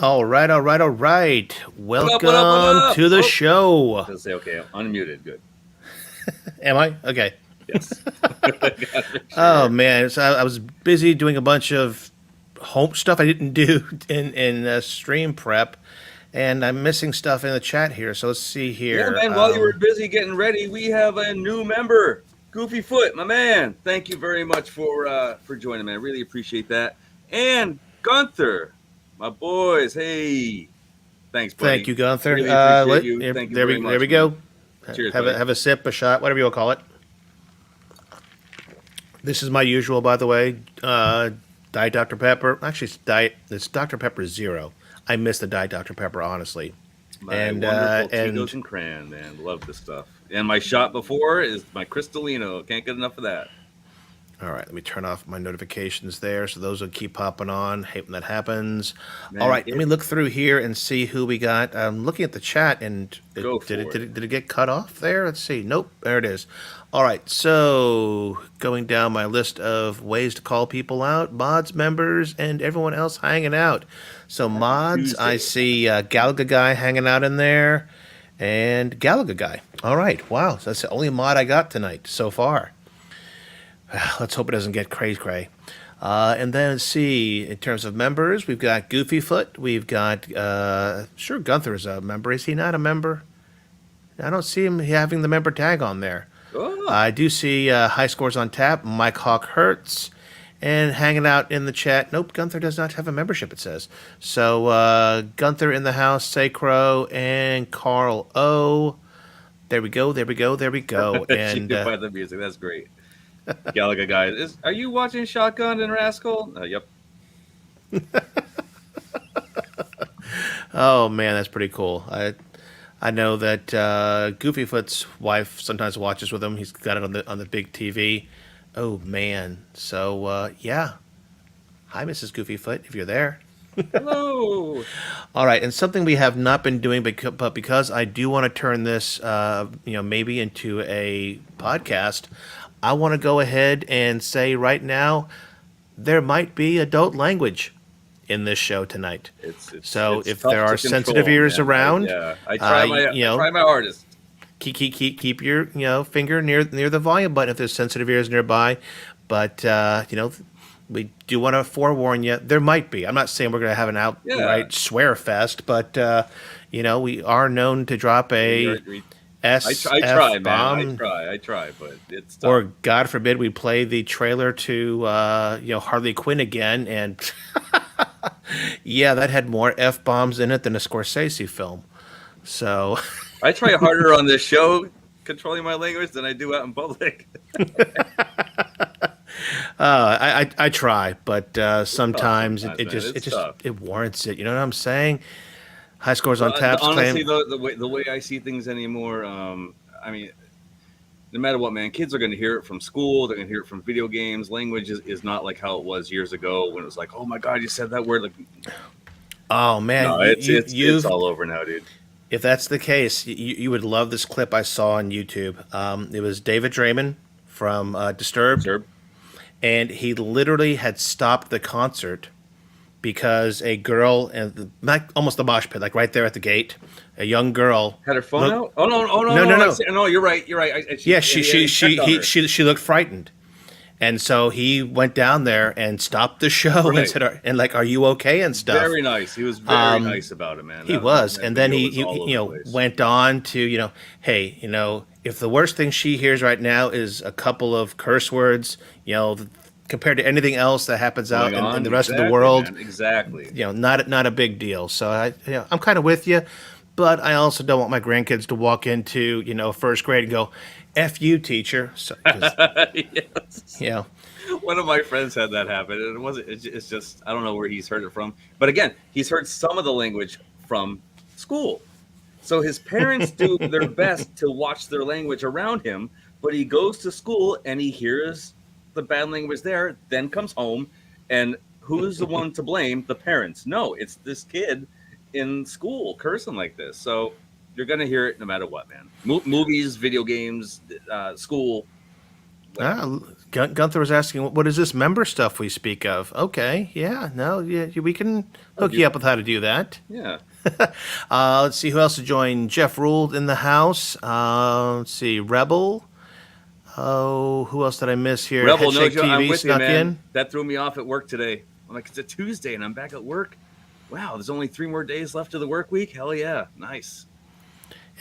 All right, all right, all right. What up? What up? What Welcome up? to the Oh, show. let's say okay. Unmuted. Good. Am I? Okay. Yes. Gotta make Oh sure. man, I was busy doing a bunch of home stuff I didn't do in stream prep, and I'm missing stuff in the chat here. So let's see Yeah, here. man. While you were busy getting ready, we have a new member, Goofy Foot, my man. Thank you very much for joining, man. Really appreciate that. And Gunther, my boys. Hey, thanks, Thank buddy. you, Gunther. Really appreciate you. Thank you very There we much, man. go. Cheers, Have buddy. a sip, a shot, whatever you want to call it. This is my usual, by the way. Diet Dr Pepper. Actually, It's Dr Pepper Zero. I miss the Diet Dr Pepper, honestly. My And wonderful and Tito's and Cran, man. Love this stuff. And my shot before is my Crystalino. Can't get enough of that. All right, let me turn off my notifications there, so those will keep popping on. Hate when that happens. All Man, right, let me look through here and see who we got. I'm looking at the chat, and go for it. did it get cut off there? Let's see. Nope, there it is. All right, so going down my list of ways to call people out, mods, members, and everyone else hanging out. So Happy mods, I Tuesday. see Galaga guy hanging out in there, and Galaga guy. All right, wow, so that's the only mod I got tonight so far. Let's hope it doesn't get cray. And then let's see, in terms of members, we've got Goofyfoot. We've got, sure, Gunther's a member. Is he not a member? I don't see him having the member tag on there. Oh, I do see High Scores on Tap, Mike Hawk Hertz, and hanging out in the chat. Nope, Gunther does not have a membership, it says. So Gunther in the house, Sacro, and Carl O. There we go, there we go, there we go. she And can find the music. That's great. Galaga guys, are you watching Shotgun and Rascal? Yep. oh man, that's pretty cool. I know that Goofyfoot's wife sometimes watches with him. He's got it on the big TV. Oh man, so yeah. Hi, Mrs. Goofyfoot, if you're there. Hello. All right, and something we have not been doing, but because I do want to turn this, maybe into a podcast, I want to go ahead and say right now there might be adult language in this show tonight. So It's if tough there to are sensitive control, ears man. around, I try I try my hardest. keep your finger near the volume button if there's sensitive ears nearby. But we do want to forewarn you. There might be. I'm not saying we're going to have an Yeah. outright swear fest, but we are known to drop a I try, SF man. bomb, I try, but it's tough. or God forbid we play the trailer to Harley Quinn again, and yeah, that had more F bombs in it than a Scorsese film. So. I try harder on this show controlling my language than I do out in public. I try, but sometimes Sometimes, it man. just It's tough. it warrants it. You know what I'm saying? High Scores on Taps Honestly, claim. though, the way I see things anymore, I mean, no matter what, man, kids are going to hear it from school. They're going to hear it from video games. Language is not like how it was years ago when it was like, oh my god, you said that word. Like, Oh man, no, it's all over now, dude. if that's the case, you would love this clip I saw on YouTube. It was David Draymond from Disturbed, Sir, and he literally had stopped the concert because a girl and not almost the mosh pit, like right there at the gate, a young girl had her phone out. Oh no, no. No, you're right. You're right. Yeah, checked on her. she looked frightened, and so he went down there and stopped the show and Right. said, "And like, are you okay?" and stuff. Very nice. He was very nice about it, man. He was, that and then video he was all over the place. went on to hey, if the worst thing she hears right now is a couple of curse words, compared to anything else that happens out Going on. in the rest of the Exactly, world, man. Exactly. not a big deal. So I'm kind of with you, but I also don't want my grandkids to walk into first grade and go, "F you, teacher." So, 'cause, Yes. you know, One of my friends had that happen, and it wasn't. It's just I don't know where he's heard it from, but again, he's heard some of the language from school. So his parents do their best to watch their language around him, but he goes to school and he hears the bad language there, then comes home, and who's the one to blame? The parents. No, it's this kid in school cursing like this. So you're gonna hear it no matter what, man. Movies, video games, school. Gunther was asking, what is this member stuff we speak of? Okay, yeah, no, yeah, we can hook you up with how to do that. Yeah. Let's see who else to join. Jeff Ruled in the house. Let's see, Rebel. Oh, who else did I miss here? Rebel, no Headshake joke. I'm TV with you, snuck man. in. That threw me off at work today. I'm like, it's a Tuesday and I'm back at work. Wow, there's only 3 more days left of the work week. Hell yeah, nice.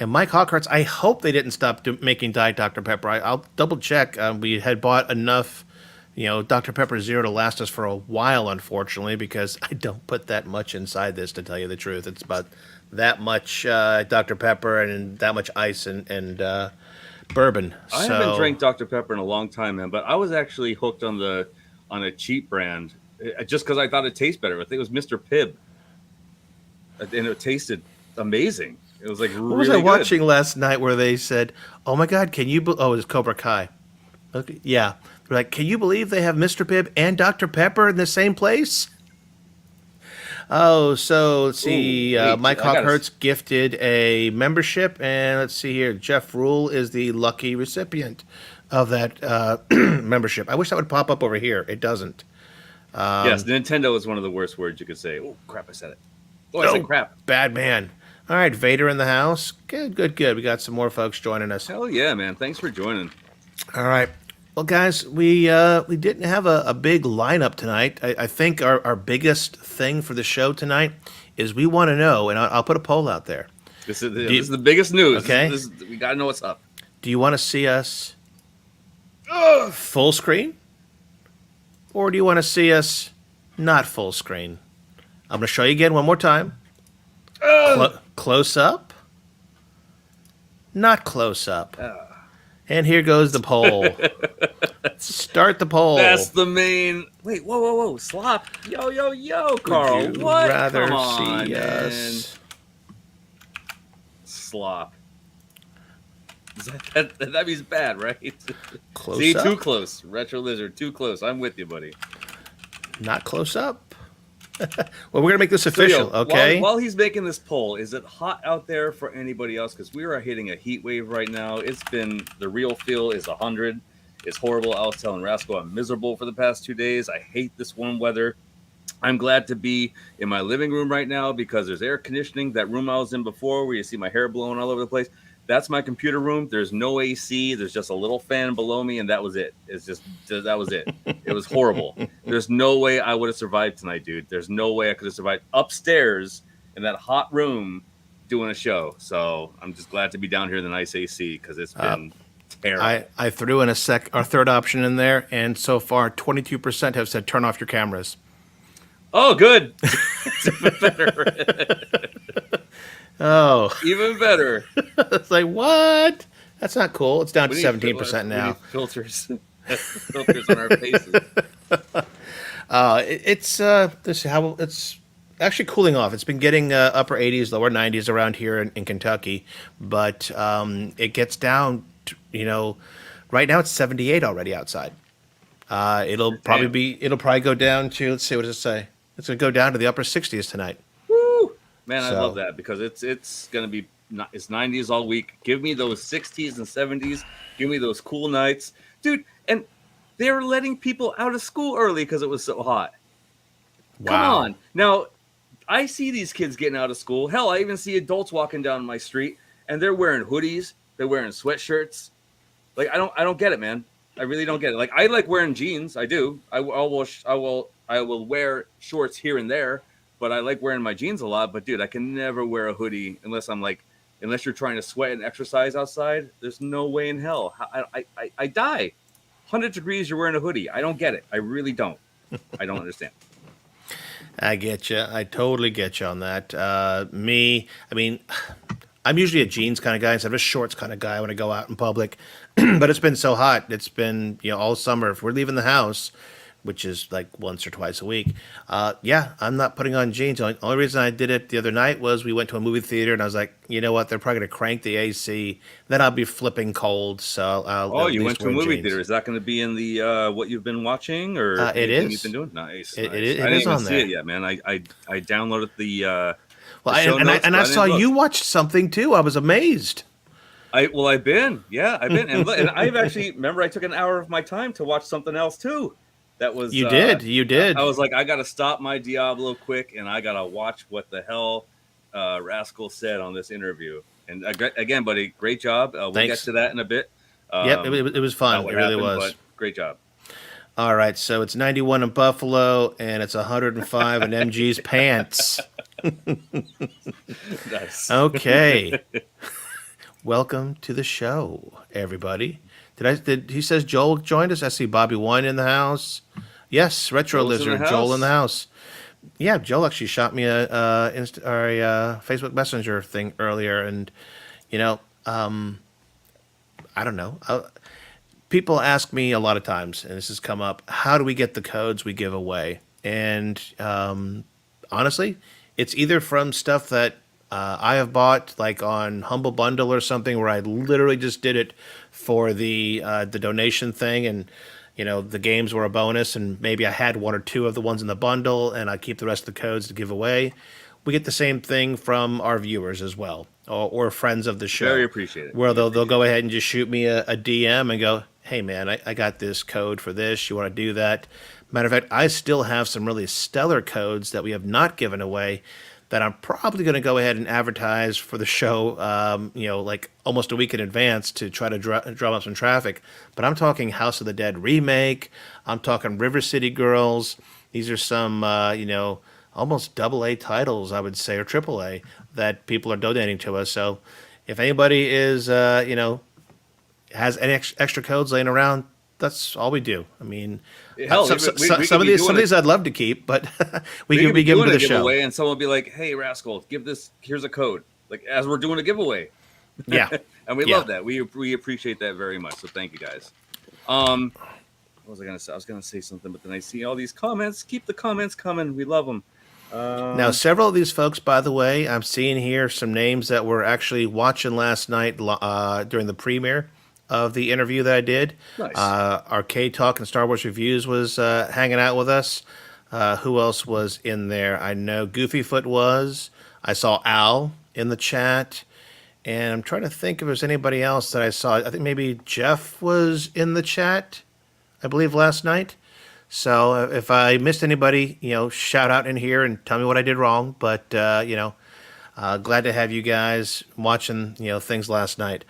And Mike Hawkhart's, I hope they didn't stop making Diet Dr. Pepper. I'll double check. We had bought enough, Dr. Pepper Zero to last us for a while, unfortunately, because I don't put that much inside this, to tell you the truth. It's about that much Dr. Pepper and that much ice and bourbon. I haven't drank Dr. Pepper in a long time, man, but I was actually hooked on a cheap brand just because I thought it tasted better. I think it was Mr. Pibb, and it tasted amazing. It was like really good. What was I watching last night where they said, "Oh my God, can you?" Oh, it was Cobra Kai. Okay, yeah, they're like, "Can you believe they have Mr. Pibb and Dr. Pepper in the same place?" Oh, so let's see. Mike Hawkhertz gifted a membership, and let's see here. Jeff Rule is the lucky recipient of that membership. I wish that would pop up over here. It doesn't. Yes, Nintendo is one of the worst words you could say. Oh, crap, I said it. Oh, I said crap. Bad man. All right, Vader in the house. Good. We got some more folks joining us. Hell yeah, man. Thanks for joining. All right. Well, guys, we didn't have a big lineup tonight. I think our biggest thing for the show tonight is we want to know, and I'll put a poll out there. This is the biggest news. Okay. We got to know what's up. Do you want to see us full screen? Or do you want to see us not full screen? I'm going to show you again one more time. Close up, not close up. And here goes the poll. Start the poll. That's the main. Wait, whoa. Slop. Yo, Carl. Would you what? rather Come on, see man. us? Slop. That means bad, right? Close See, up? too close. Retro Lizard, too close. I'm with you, buddy. Not close up. Well, we're going to make this official, okay? While he's making this poll, is it hot out there for anybody else? Because we are hitting a heat wave right now. It's been, the real feel is 100. It's horrible. I was telling Rascal I'm miserable for the past 2 days. I hate this warm weather. I'm glad to be in my living room right now because there's air conditioning. That room I was in before where you see my hair blowing all over the place, that's my computer room. There's no AC. There's just a little fan below me, and that was it. That was it. It was horrible. There's no way I would have survived tonight, dude. There's no way I could have survived upstairs in that hot room doing a show. So I'm just glad to be down here in the nice AC because it's been terrible. I threw in our third option in there, and so far 22% have said turn off your cameras. Oh, good. It's even better. Oh. Even better. It's like, what? That's not cool. It's down to 17% now. We need filters. Filters on our faces. It's actually cooling off. It's been getting upper 80s, lower 90s around here in Kentucky, but it gets down to, right now it's 78 already outside. It'll probably go down to, let's see, what does it say? It's going to go down to the upper 60s tonight. Woo! Man, I love that because it's going to be, it's 90s all week. Give me those 60s and 70s. Give me those cool nights. Dude, and they were letting people out of school early because it was so hot. Wow. Come on. Now, I see these kids getting out of school. Hell, I even see adults walking down my street and they're wearing hoodies. They're wearing sweatshirts. Like, I don't get it, man. I really don't get it. Like, I like wearing jeans. I do. I will wear shorts here and there, but I like wearing my jeans a lot. But dude, I can never wear a hoodie unless you're trying to sweat and exercise outside. There's no way in hell. I die. 100 degrees, you're wearing a hoodie. I don't get it. I really don't. I don't understand. I get you. I totally get you on that. I'm usually a jeans kind of guy instead of a shorts kind of guy when I go out in public. But it's been so hot. It's been, all summer. If we're leaving the house, which is like once or twice a week, I'm not putting on jeans. The only reason I did it the other night was we went to a movie theater and I was like, you know what? They're probably going to crank the AC. Then I'll be flipping cold. So I'll you went to a movie jeans. theater. Is that going to be in the what you've been watching or it is? You've been doing? Nice. It I is didn't even on see there. it yet, man. I downloaded the. Well, I saw you watched something too. I was amazed. I've been, yeah, I've been, and I've actually remember I took an hour of my time to watch something else too. That was You did. You I did. was like, I got to stop my Diablo quick, and I got to watch what the hell Rascal said on this interview. And again, buddy, great job. We'll get Thanks. to that in a bit. Yep. It was About fun. It what really happened, was. but great job. All right. So it's 91 in Buffalo, and it's 105 in MG's pants. Nice. Okay. Welcome to the show, everybody. Did he says Joel joined us? I see Bobby Wine in the house. Yes, Retro Joel's in the Lizard, Joel in the house. house. Yeah, Joel actually shot me a Facebook Messenger thing earlier, and you know, I don't know. People ask me a lot of times, and this has come up. How do we get the codes we give away? And honestly, it's either from stuff that I have bought, like on Humble Bundle or something, where I literally just did it for the donation thing, and the games were a bonus, and maybe I had one or two of the ones in the bundle, and I keep the rest of the codes to give away. We get the same thing from our viewers as well, or friends of the show, Very appreciated. where they'll go ahead and just shoot me a DM and go, "Hey man, I got this code for this. You want to do that?" Matter of fact, I still have some really stellar codes that we have not given away that I'm probably going to go ahead and advertise for the show, like almost a week in advance to try to drum up some traffic. But I'm talking House of the Dead remake. I'm talking River City Girls. These are some, almost double A titles, I would say, or triple A that people are donating to us. So if anybody is, has any extra codes laying around, that's all we do. I mean, Hell, some of these I'd love to keep, but we can be given to the show. Giveaway, and someone will be like, "Hey, Rascal, give this. Here's a code." Like as we're doing a giveaway. Yeah, and we love that. We appreciate that very much. So thank you guys. What was I gonna say? I was gonna say something, but then I see all these comments. Keep the comments coming. We love them. Now, several of these folks, by the way, I'm seeing here some names that were actually watching last night during the premiere of the interview that I did. Nice. Arcade Talk and Star Wars Reviews was hanging out with us. Who else was in there? I know Goofyfoot was. I saw Al in the chat. And I'm trying to think if there's anybody else that I saw. I think maybe Jeff was in the chat, I believe, last night. So if I missed anybody, shout out in here and tell me what I did wrong. But, glad to have you guys watching, things last night.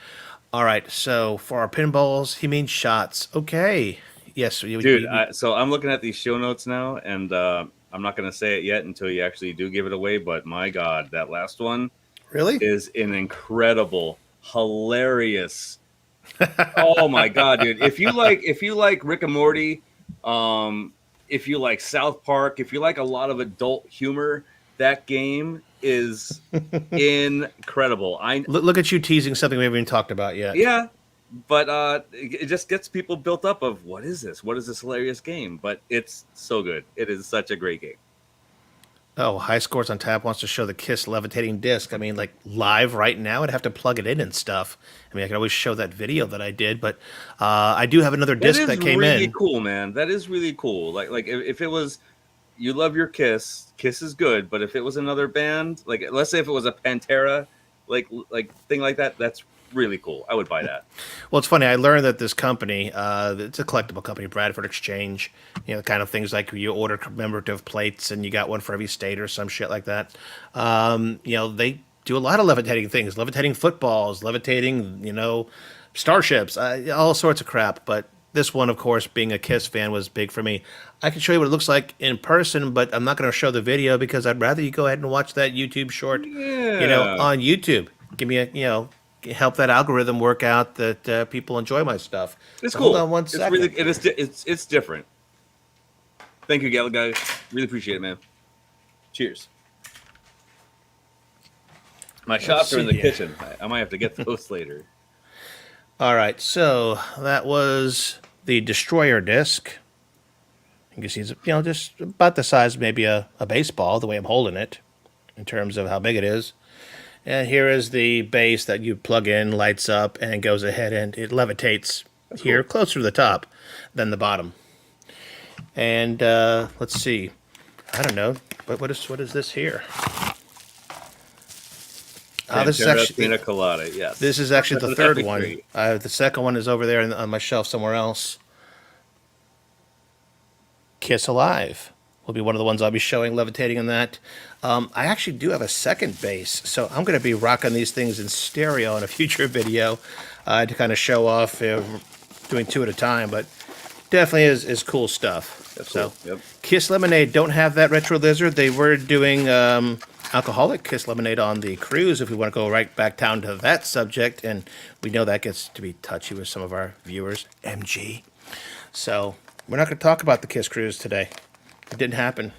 All right, so for our pinballs, he means shots. Okay. Yes. Dude, so I'm looking at these show notes now, and I'm not going to say it yet until you actually do give it away. But my God, that last one really is an incredible, hilarious. Oh my God, dude! If you like Rick and Morty, if you like South Park, if you like a lot of adult humor, that game is incredible. Look at you teasing something we haven't even talked about yet. Yeah, but it just gets people built up of what is this? What is this hilarious game? But it's so good. It is such a great game. Oh, High Scores on Tap wants to show the Kiss levitating disc. I mean, like live right now, I'd have to plug it in and stuff. I mean, I could always show that video that I did, but I do have another disc that came in. That is really cool, man. That is really cool. Like if it was, you love your Kiss. Kiss is good, but if it was another band, like let's say if it was a Pantera, like thing like that, that's really cool. I would buy that. Well, it's funny. I learned that this company, it's a collectible company, Bradford Exchange, kind of things like you order commemorative plates and you got one for every state or some shit like that. They do a lot of levitating things, levitating footballs, levitating, starships, all sorts of crap. But this one, of course, being a Kiss fan, was big for me. I can show you what it looks like in person, but I'm not going to show the video because I'd rather you go ahead and watch that YouTube short, on YouTube. Give me help that algorithm work out that people enjoy my stuff. It's so cool. Hold on one second. It's different. Thank you, Gal guys. Really appreciate it, man. Cheers. My shots are in the kitchen. I might have to get those later. All right, so that was the Destroyer disc. You can see it's just about the size of maybe a baseball, the way I'm holding it, in terms of how big it is. And here is the base that you plug in, lights up, and goes ahead and it levitates. That's here, cool. Closer to the top than the bottom. And let's see. I don't know. What is this here? This is Pantera actually Pina Colada. Yes, this is actually the third epic one. three. The second one is over there on my shelf somewhere else. Kiss Alive will be one of the ones I'll be showing, levitating in that. I actually do have a second bass, so I'm going to be rocking these things in stereo in a future video to kind of show off, doing two at a time, but definitely is cool stuff. That's So, cool. Yep. Kiss Lemonade don't have that Retro Lizard. They were doing alcoholic Kiss Lemonade on the cruise, if we want to go right back down to that subject, and we know that gets to be touchy with some of our viewers, MG. So, we're not going to talk about the Kiss Cruise today. It didn't happen.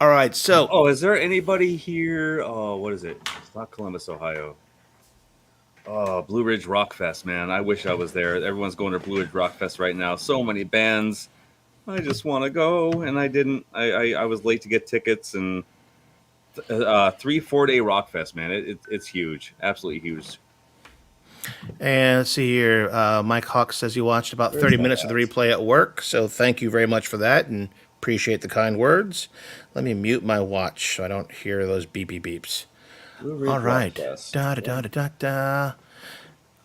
All right, so Oh, is there anybody here? Oh, what is it? It's not Columbus, Ohio. Oh, Blue Ridge Rock Fest, man. I wish I was there. Everyone's going to Blue Ridge Rock Fest right now. So many bands. I just want to go, and I didn't. I was late to get tickets, and 3-4 day Rock Fest, man. It's huge, absolutely huge. and let's see here. Mike Hawk says you watched about Where's 30 that minutes of the at? replay at work, so thank you very much for that and appreciate the kind words. Let me mute my watch so I don't hear those beeps. Blue Ridge All Rock right. Fest. Da da da da da da.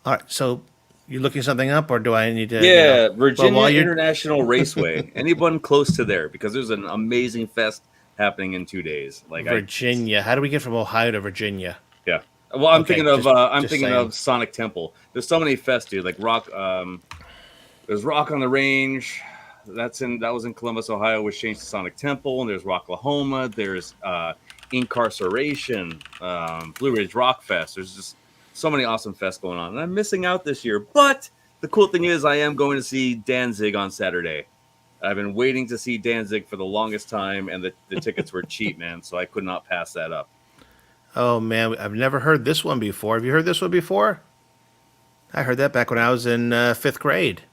All right, so you looking something up, or do I need to? Yeah, Well, Virginia while you're International Raceway. Anyone close to there? Because there's an amazing fest happening in 2 days. Virginia, how do we get from Ohio to Virginia? Yeah. Well, I'm Okay, thinking of just saying. Sonic Temple. There's so many fests, dude. Like Rock. There's Rock on the Range. That was in Columbus, Ohio, which changed to Sonic Temple. And there's Rocklahoma. There's Incarceration. Blue Ridge Rock Fest. There's just so many awesome fests going on, and I'm missing out this year. But the cool thing is, I am going to see Danzig on Saturday. I've been waiting to see Danzig for the longest time, and the tickets were cheap, man. So I could not pass that up. Oh man, I've never heard this one before. Have you heard this one before? I heard that back when I was in fifth grade.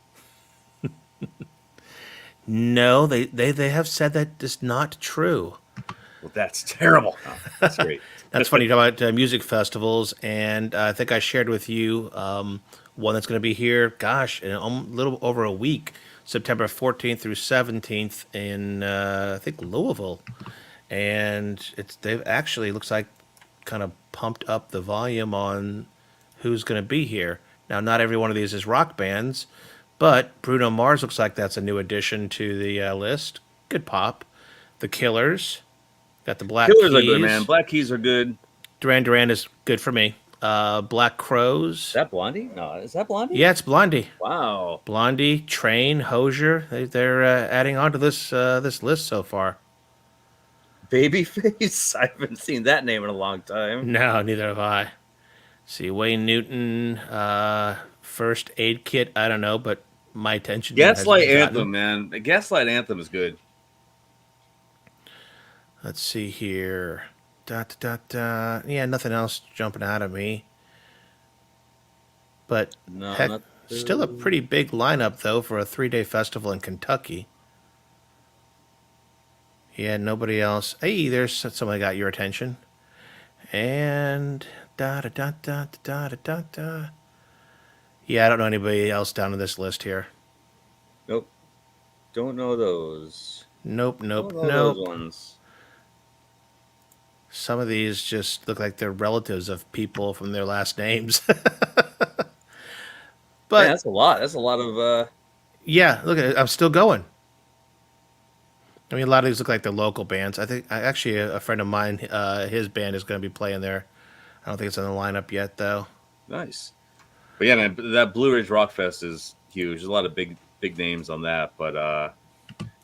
No, they have said that is not true. Well, that's terrible. Oh, that's great. That's funny. You talk about music festivals, and I think I shared with you one that's going to be here. Gosh, in a little over a week, September 14th through 17th in I think Louisville, and they've actually looks like kind of pumped up the volume on who's going to be here. Now, not every one of these is rock bands, but Bruno Mars looks like that's a new addition to the list. Good pop. The Killers. Got the Black Killers Keys. are good, man. Black Keys are good. Duran Duran is good for me. Black Crows. Is that Blondie? No, is that Blondie? Yeah, it's Blondie. Wow. Blondie, Train, Hosier. They're adding on to this list so far. Babyface? I haven't seen that name in a long time. No, neither have I. See, Wayne Newton, First Aid Kit. I don't know, but my attention. Gaslight Anthem, man. The Gaslight Anthem is good. Let's see here. Yeah, nothing else jumping out at me. But No, heck, not still a pretty big lineup though for a 3-day festival in Kentucky. Yeah, nobody else. Hey, there's somebody got your attention. And da da da da da da da da. Yeah, I don't know anybody else down on this list here. Nope. Don't know those. Nope. Don't know those ones. Some of these just look like they're relatives of people from their last names. But Man, that's a lot. That's a lot of. yeah, look at it. I'm still going. I mean, a lot of these look like they're local bands. I think actually a friend of mine, his band is going to be playing there. I don't think it's on the lineup yet, though. Nice. But yeah, man, that Blue Ridge Rock Fest is huge. There's a lot of big names on that. But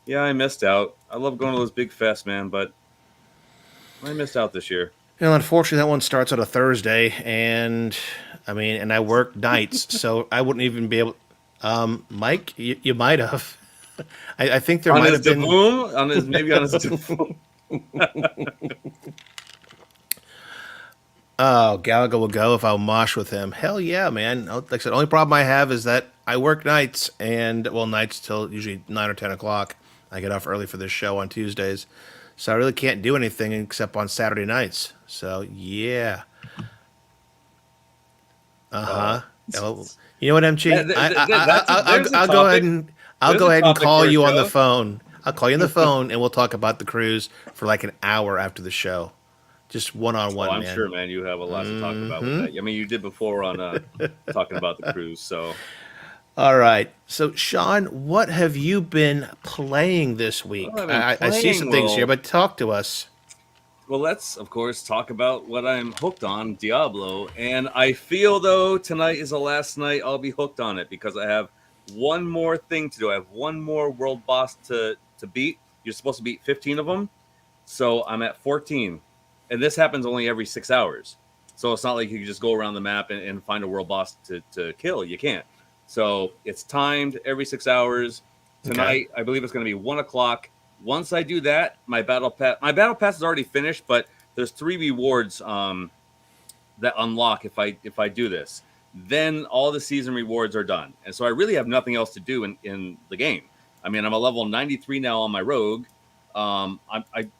yeah, I missed out. I love going to those big fests, man. But I missed out this year. You know, unfortunately, that one starts on a Thursday, and I work nights, so I wouldn't even be able. Mike, you might have. I think there On might his have been. maybe on his Daboom. Oh, Gallagher will go if I'll mosh with him. Hell yeah, man. Like I said, the only problem I have is that I work nights, and nights till usually 9 or 10 o'clock. I get off early for this show on Tuesdays, so I really can't do anything except on Saturday nights. So yeah. Oh, you know what, MG? I'll go ahead and call you on the phone. I'll call you on the phone, and we'll talk about the cruise for like an hour after the show. just Oh, one-on-one, I'm sure, man. man, you have a lot to talk about with Hmm. that. I mean, you did before on talking about the cruise. So, All right. So, Sean, what have you been playing this what have week? I been I see some playing? things here, but talk to us. Let's of course talk about what I'm hooked on, Diablo. And I feel though tonight is the last night I'll be hooked on it because I have one more thing to do. I have one more world boss to beat. You're supposed to beat 15 of them, so I'm at 14, and this happens only every 6 hours. So it's not like you can just go around the map and find a world boss to kill. You can't. So it's timed every 6 hours. Okay. Tonight, I believe it's going to be 1 o'clock. Once I do that, my battle pass is already finished, but there's 3 rewards that unlock if I do this. Then all the season rewards are done, and so I really have nothing else to do in the game. I mean, I'm a level 93 now on my rogue. I'm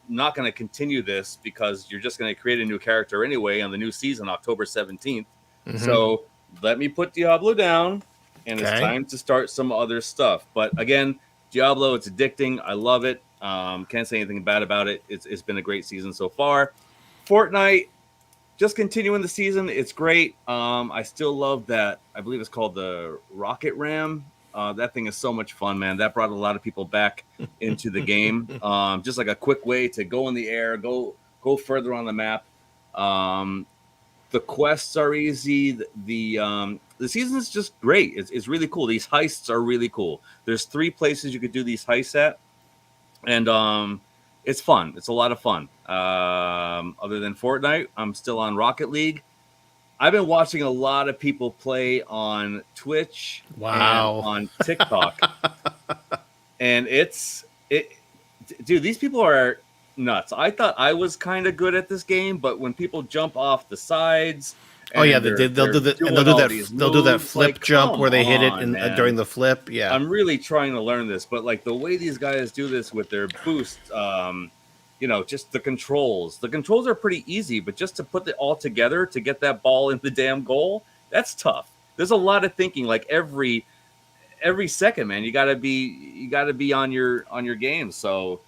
not going to continue this because you're just going to create a new character anyway on the new season, October 17th. Hmm. So let me put Diablo down, and it's Okay. time to start some other stuff. But again, Diablo, it's addicting. I love it. Can't say anything bad about it. It's been a great season so far. Fortnite, just continuing the season. It's great. I still love that. I believe it's called the Rocket Ram. That thing is so much fun, man. That brought a lot of people back into the game. Just like a quick way to go in the air, go further on the map. Um, the quests are easy. The season is just great. It's really cool. These heists are really cool. There's 3 places you could do these heists at, and it's fun. It's a lot of fun. Other than Fortnite, I'm still on Rocket League. I've been watching a lot of people play on Twitch and Wow. on TikTok, and dude, these people are nuts. I thought I was kind of good at this game, but when people jump off the sides Oh yeah, and they'll they're do that, and doing all these they'll do that moves, flip like, jump come where they hit it on, in man. during the flip. Yeah. I'm really trying to learn this, but like the way these guys do this with their boost, just the controls. The controls are pretty easy, but just to put it all together to get that ball in the damn goal, that's tough. There's a lot of thinking. Like every second, man, you gotta be on your game. So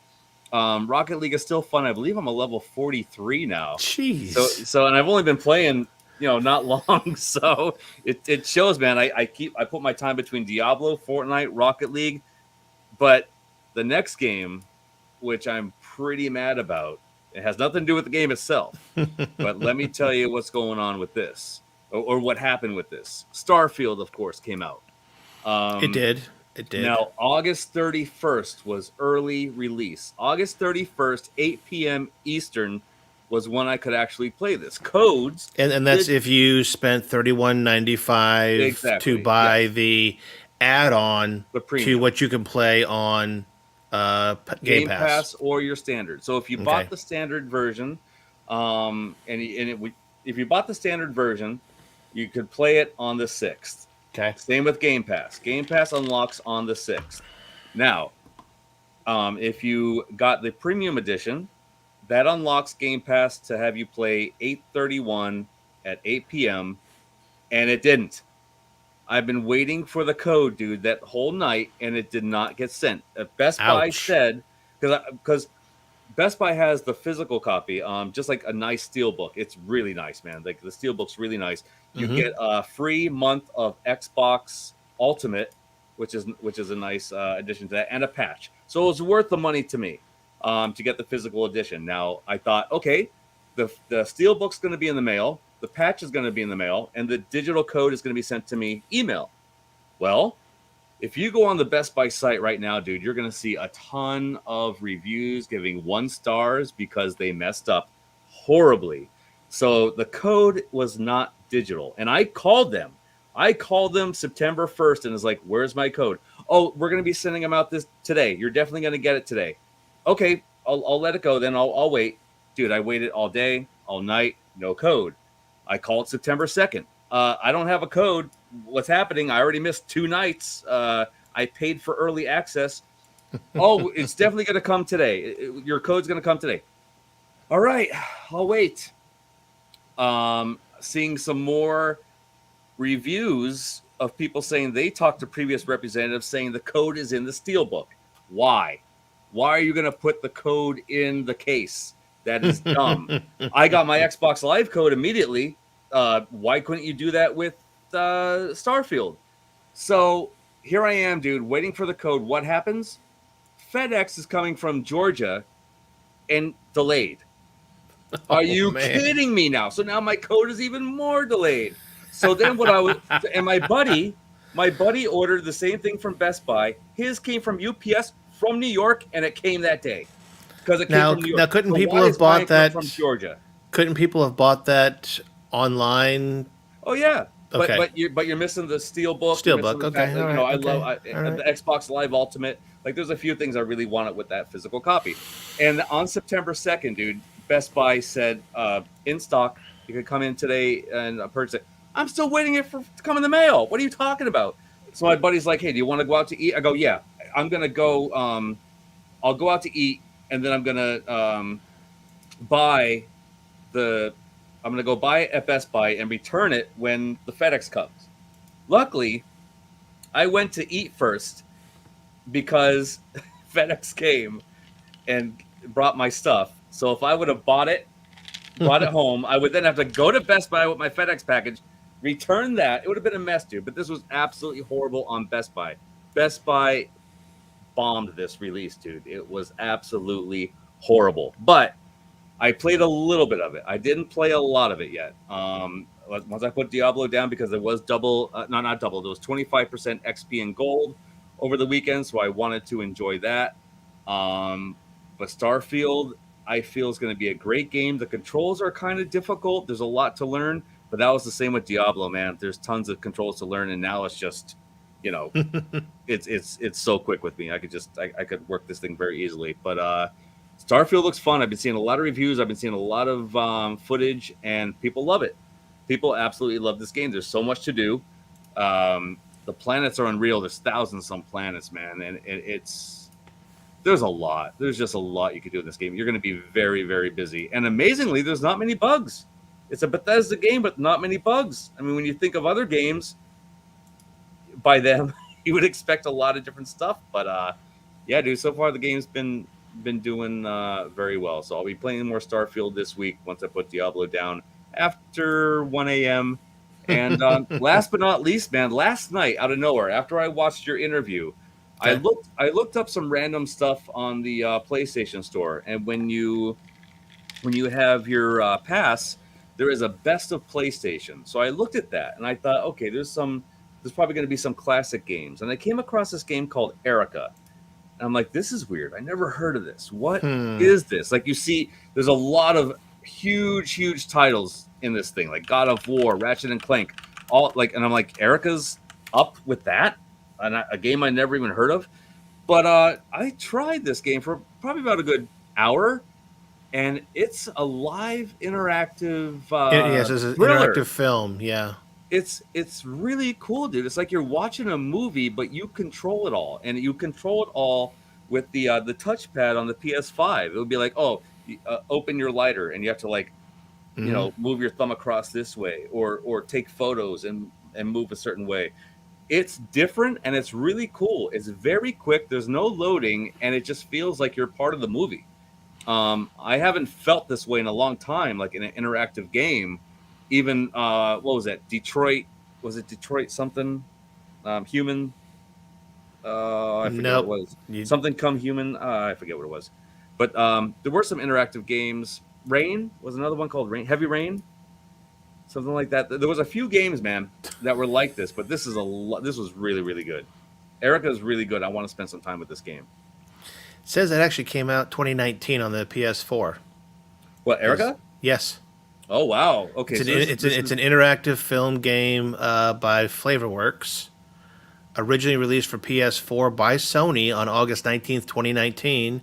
Rocket League is still fun. I believe I'm a level 43 now. So Jeez. so and I've only been playing, not long. So it shows, man. I put my time between Diablo, Fortnite, Rocket League, but the next game, which I'm pretty mad about, it has nothing to do with the game itself. But let me tell you what's going on with this, or what happened with this. Starfield, of course, came out. It Um, did. It did. Now, August 31st was early release. August 31st, 8 p.m. Eastern was when I could actually play this. Codes And that's did if you spent $31.95 to exactly, buy yes, the add-on the to premium what you can play on Game Game Pass. Pass or your standard. So if you Okay. bought the standard version, if you bought the standard version, you could play it on the 6th. Okay. Same with Game Pass. Game Pass unlocks on the 6th. Now, if you got the premium edition, that unlocks Game Pass to have you play 831 at 8 p.m. And it didn't. I've been waiting for the code, dude, that whole night, and it did not get sent. Best Buy Ouch. said, because Best Buy has the physical copy, just like a nice steelbook. It's really nice, man. Like the steelbook's really nice. You Mm-hmm. get a free month of Xbox Ultimate, which is a nice addition to that, and a patch. So it was worth the money to me to get the physical edition. Now I thought, okay, the steelbook's going to be in the mail, the patch is going to be in the mail, and the digital code is going to be sent to me email. Well, if you go on the Best Buy site right now, dude, you're going to see a ton of reviews giving 1 stars because they messed up horribly. So the code was not digital. And I called them. I called them September 1st and was like, where's my code? Oh, we're going to be sending them out this today. You're definitely going to get it today. Okay, I'll let it go then. I'll wait. Dude, I waited all day, all night, no code. I called September 2nd. I don't have a code. What's happening? I already missed 2 nights. I paid for early access. Oh, it's definitely going to come today. Your code's going to come today. All right, I'll wait. Seeing some more reviews of people saying they talked to previous representatives saying the code is in the steelbook. Why? Why are you going to put the code in the case? That is dumb. I got my Xbox Live code immediately. Why couldn't you do that with Starfield? So here I am, dude, waiting for the code. What happens? FedEx is coming from Georgia and delayed. Are Oh you man. kidding me now? So now my code is even more delayed. So then what I was, and my buddy ordered the same thing from Best Buy. His came from UPS from New York, and it came that day because it came Now, from New York. now, couldn't So people why have is mine bought come from that? Georgia? Couldn't people have bought that online? Oh yeah, but Okay, you're missing the steel book. You're missing steelbook. the fact Okay, that all right. I love Okay, all right. the Xbox Live Ultimate. Like there's a few things I really wanted with that physical copy. And on September 2nd, dude, Best Buy said in stock. You could come in today and purchase it. I'm still waiting it to come in the mail. What are you talking about? So my buddy's like, hey, do you want to go out to eat? I go, yeah. I'm gonna go. I'll go out to eat, and then I'm gonna buy the I'm gonna go buy it at Best Buy and return it when the FedEx comes. Luckily, I went to eat first because FedEx came and brought my stuff. So if I would have brought it home, I would then have to go to Best Buy with my FedEx package, return that. It would have been a mess, dude. But this was absolutely horrible on Best Buy. Best Buy bombed this release, dude. It was absolutely horrible. But I played a little bit of it. I didn't play a lot of it yet. Once I put Diablo down because there was not double, there was 25% XP and gold over the weekend, so I wanted to enjoy that. But Starfield, I feel is going to be a great game. The controls are kind of difficult. There's a lot to learn, but that was the same with Diablo, man. There's tons of controls to learn, and now it's just, you know, it's so quick with me. I could work this thing very easily. But Starfield looks fun. I've been seeing a lot of reviews. I've been seeing a lot of footage, and people love it. People absolutely love this game. There's so much to do. The planets are unreal. There's thousands of some planets, man, and there's a lot. There's just a lot you can do in this game. You're going to be very, very busy, and amazingly, there's not many bugs. It's a Bethesda game, but not many bugs. I mean, when you think of other games by them, you would expect a lot of different stuff. But yeah, dude, so far the game's been doing very well. So I'll be playing more Starfield this week once I put Diablo down after 1 a.m. And last but not least, man, last night out of nowhere, after I watched your interview, Okay. I looked up some random stuff on the PlayStation Store, and when you have your pass, there is a best of PlayStation. So I looked at that and I thought, okay, there's probably going to be some classic games, and I came across this game called Erica. And I'm like, this is weird. I never heard of this. What is this? Like, you see, there's a lot of huge titles in this thing, like God of War, Ratchet and Clank, all like, and I'm like, Erica's up with that, and a game I never even heard of. But I tried this game for probably about a good hour, and it's a live interactive Yes, it's an thriller. interactive film. Yeah. It's really cool, dude. It's like you're watching a movie, but you control it all, and you control it all with the touchpad on the PS5. It would be like, oh, open your lighter, and you have to like, move your thumb across this way, or take photos and move a certain way. It's different, and it's really cool. It's very quick. There's no loading, and it just feels like you're part of the movie. I haven't felt this way in a long time, like in an interactive game. Even what was that? Detroit? Was it Detroit something? Human? I forget what it was. Something come human? I forget what it was. But there were some interactive games. Rain was another one called Rain. Heavy Rain, something like that. There was a few games, man, that were like this. But this was really, really good. Erica is really good. I want to spend some time with this game. It says it actually came out 2019 on the PS4. What, Erica? Yes. Oh wow. Okay. It's an interactive film game by Flavorworks. Originally released for PS4 by Sony on August 19th, 2019,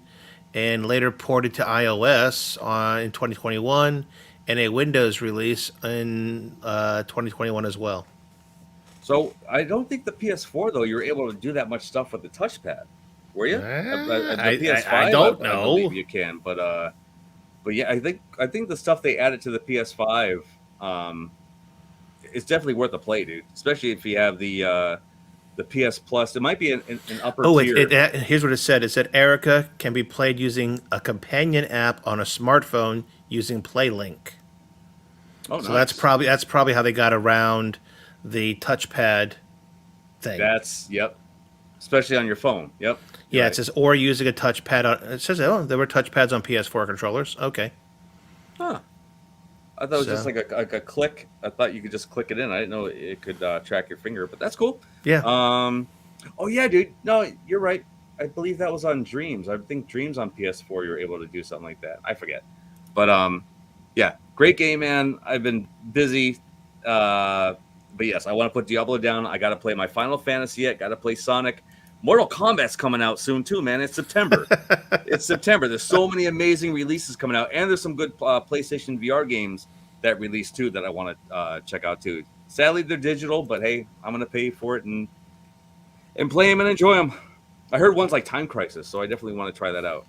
and later ported to iOS in 2021, and a Windows release in 2021 as well. So I don't think the PS4 though you were able to do that much stuff with the touchpad, were you? The PS5, I don't I know. believe you can, but yeah, I think the stuff they added to the PS5 is definitely worth a play, dude. Especially if you have the the PS Plus. It might be an upper Oh, tier. here's what it said. It said Erica can be played using a companion app on a smartphone using PlayLink. Oh, So nice. that's probably how they got around the touchpad thing. Yep. Especially on your phone. Yep. You're Yeah, it right. says or using a touchpad. It says there were touchpads on PS4 controllers. Okay, Huh. I thought it was just so like a click. I thought you could just click it in. I didn't know it could track your finger, but that's cool. yeah. Um, oh yeah, dude. No, you're right. I believe that was on Dreams. I think Dreams on PS4 you're able to do something like that. I forget, but yeah, great game, man. I've been busy, but yes, I want to put Diablo down. I got to play my Final Fantasy yet. Got to play Sonic. Mortal Kombat's coming out soon too, man. It's September. It's September. There's so many amazing releases coming out, and there's some good PlayStation VR games that release too that I want to check out too. Sadly, they're digital, but hey, I'm gonna pay for it and play them and enjoy them. I heard one's like Time Crisis, so I definitely want to try that out.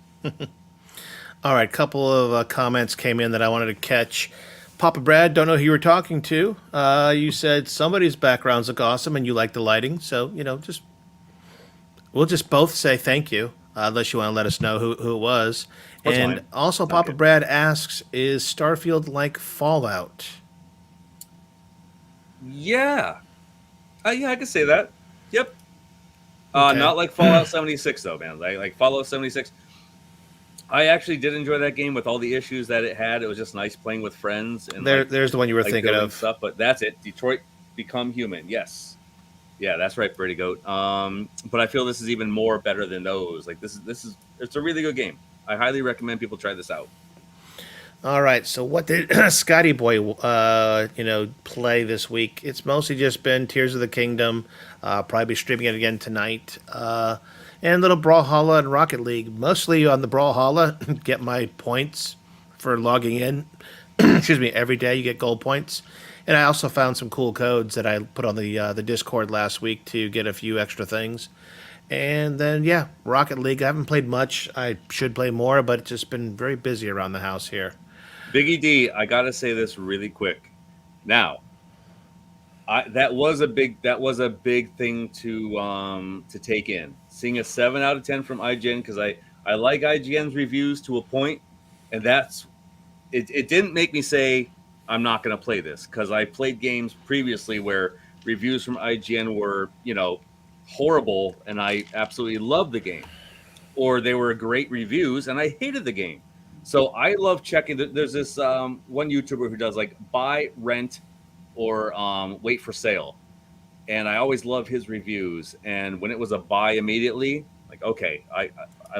All right, couple of comments came in that I wanted to catch. Papa Brad, don't know who you were talking to. You said somebody's backgrounds look awesome and you like the lighting, so we'll just both say thank you, unless you want to let us know who it was. That's And fine. also, Papa Okay. Brad asks, is Starfield like Fallout? Yeah, yeah, I can say that. Yep. Okay. Not like Fallout 76 though, man. Like Fallout 76. I actually did enjoy that game with all the issues that it had. It was just nice playing with friends and There's the one you were thinking building of. stuff. But that's it. Detroit Become Human. Yes. Yeah, that's right, Pretty Goat. But I feel this is even more better than those. Like this is it's a really good game. I highly recommend people try this out. All right, so what did Scotty Boy, play this week? It's mostly just been Tears of the Kingdom. Probably be streaming it again tonight. And a little Brawlhalla and Rocket League. Mostly on the Brawlhalla, get my points for logging in. Excuse me, every day you get gold points. And I also found some cool codes that I put on the Discord last week to get a few extra things. And then, yeah, Rocket League. I haven't played much. I should play more, but it's just been very busy around the house here. Biggie D, I gotta say this really quick. Now, that was a big thing to take in. Seeing a 7 out of 10 from IGN because I like IGN's reviews to a point, and that's it. It didn't make me say I'm not gonna play this because I played games previously where reviews from IGN were horrible, and I absolutely loved the game, or they were great reviews and I hated the game. So I love checking. There's this one YouTuber who does like buy, rent, or wait for sale, and I always love his reviews. And when it was a buy immediately, like okay, I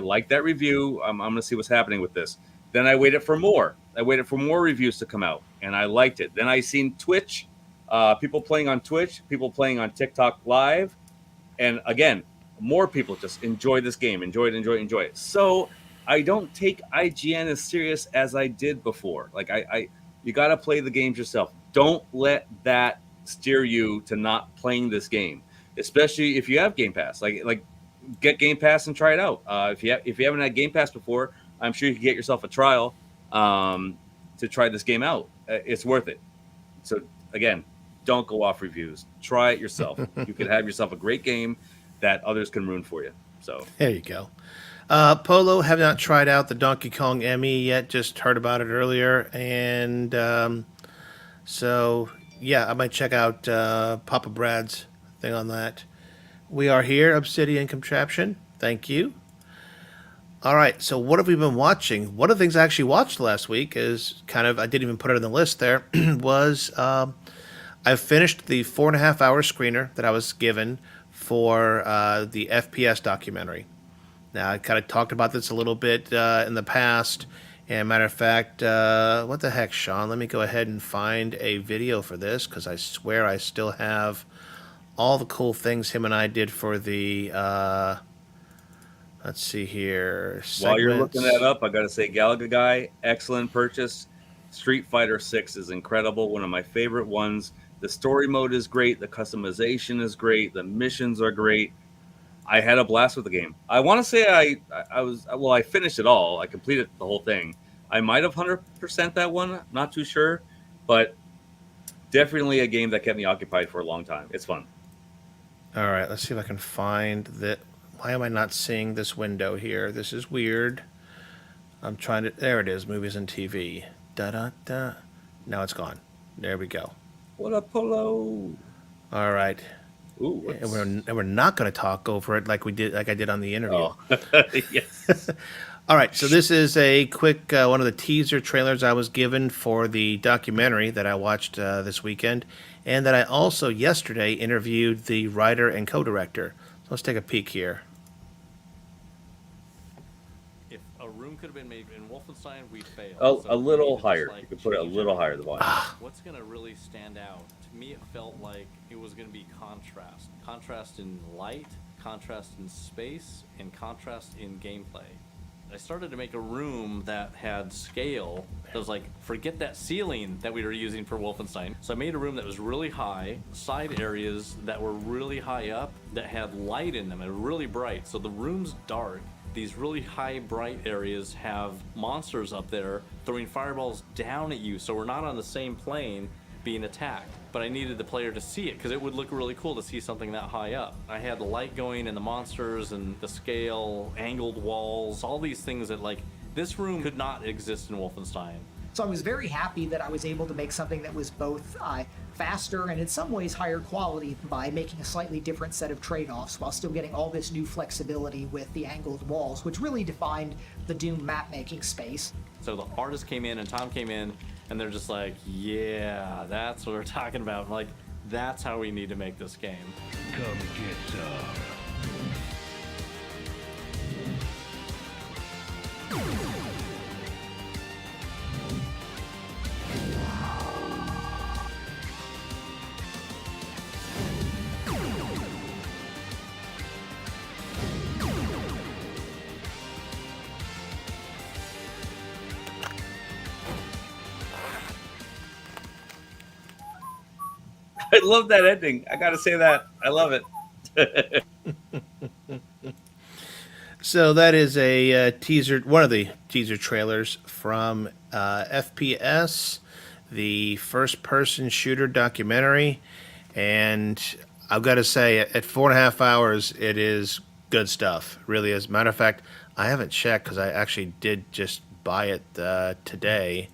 like that review. I'm gonna see what's happening with this. Then I waited for more. I waited for more reviews to come out, and I liked it. Then I seen Twitch, people playing on Twitch, people playing on TikTok Live, and again, more people just enjoy this game, enjoy it. So I don't take IGN as serious as I did before. Like you got to play the games yourself. Don't let that steer you to not playing this game, especially if you have Game Pass. Like get Game Pass and try it out. If you haven't had Game Pass before, I'm sure you can get yourself a trial to try this game out. It's worth it. So again, don't go off reviews. Try it yourself. You could have yourself a great game that others can ruin for you. So There you go. Polo, have not tried out the Donkey Kong Emmy yet. Just heard about it earlier, and so yeah, I might check out Papa Brad's thing on that. We are here, Obsidian Contraption. Thank you. All right, so what have we been watching? One of the things I actually watched last week is I didn't even put it on the list there, was I finished the 4.5 hour screener that I was given for the FPS documentary. Now, I kind of talked about this a little bit in the past. And matter of fact, what the heck, Sean? Let me go ahead and find a video for this because I swear I still have all the cool things him and I did for the. Let's see here. while you're looking that Segments. up, I got to say, Galaga Guy, excellent purchase. Street Fighter 6 is incredible. One of my favorite ones. The story mode is great. The customization is great. The missions are great. I had a blast with the game. I want to say I finished it all. I completed the whole thing. I might have 100% that one. Not too sure, but definitely a game that kept me occupied for a long time. It's fun. All right, let's see if I can find that. Why am I not seeing this window here? This is weird. I'm trying to. There it is. Movies and TV. Da da da. Now it's gone. There we go. What a polo! All right, Ooh, and we're not going to talk over it like we did, like I did on the interview. oh, yes. All right, so this is a quick one of the teaser trailers I was given for the documentary that I watched this weekend, and that I also yesterday interviewed the writer and co-director. So let's take a peek here. If a room could have been made in Wolfenstein, we'd fail. Oh, So a we little need to just, higher. like, You could put it a change little it. higher, the volume. What's going to really stand out? To me, it felt like it was going to be contrast. Contrast in light, contrast in space, and contrast in gameplay. I started to make a room that had scale. That was like, forget that ceiling that we were using for Wolfenstein. So I made a room that was really high, side areas that were really high up, that had light in them and really bright. So the room's dark. These really high, bright areas have monsters up there throwing fireballs down at you. So we're not on the same plane being attacked. But I needed the player to see it because it would look really cool to see something that high up. I had the light going and the monsters and the scale, angled walls, all these things that, like, this room could not exist in Wolfenstein. So I was very happy that I was able to make something that was both faster and in some ways higher quality by making a slightly different set of trade-offs while still getting all this new flexibility with the angled walls, which really defined the Doom map-making space. So the artist came in and Tom came in and they're just like, yeah, that's what we're talking about. Like, that's how we need to make this game. Come get some. I love that ending. I gotta say that. I love it. So that is a teaser, one of the teaser trailers from FPS, the first-person shooter documentary, and I've got to say, at 4.5 hours, it is good stuff. Really is. Matter of fact, I haven't checked because I actually did just buy it today.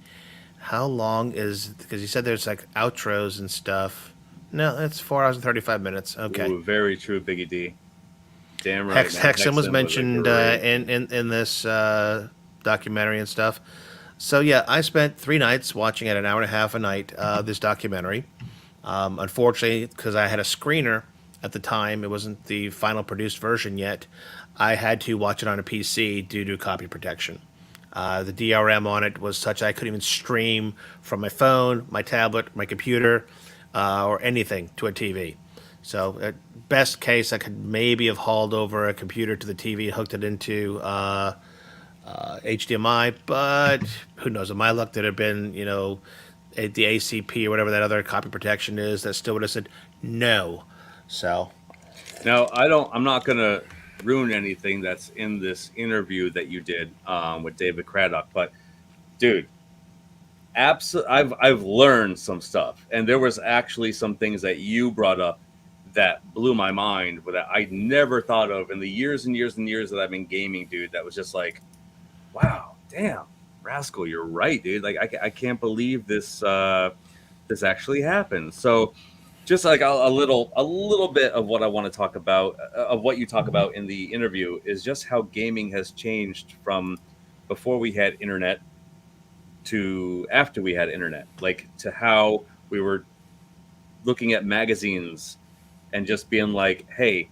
How long is? Because you said there's like outros and stuff. No, that's 4 hours and 35 minutes. Okay. Ooh, very true, Biggie D. Damn right. Man. Hexen was a mentioned great- in this documentary and stuff. So yeah, I spent 3 nights watching at an hour and a half a night this documentary. Unfortunately, because I had a screener at the time, it wasn't the final produced version yet. I had to watch it on a PC due to copy protection. The DRM on it was such I couldn't even stream from my phone, my tablet, my computer, or anything to a TV. So, at best case, I could maybe have hauled over a computer to the TV, hooked it into HDMI, but who knows? With my luck, there'd have been, the ACP or whatever that other copy protection is that still would have said no. So, Now, I'm not gonna ruin anything that's in this interview that you did with David Craddock, but dude, I've learned some stuff, and there was actually some things that you brought up that blew my mind, but that I never thought of in the years and years and years that I've been gaming, dude. That was just like, wow, damn, Rascal, you're right, dude. Like, I can't believe this this actually happened. So, just like a little bit of what I want to talk about, of what you talk about in the interview, is just how gaming has changed from before we had internet to after we had internet, like to how we were looking at magazines and just being like, hey,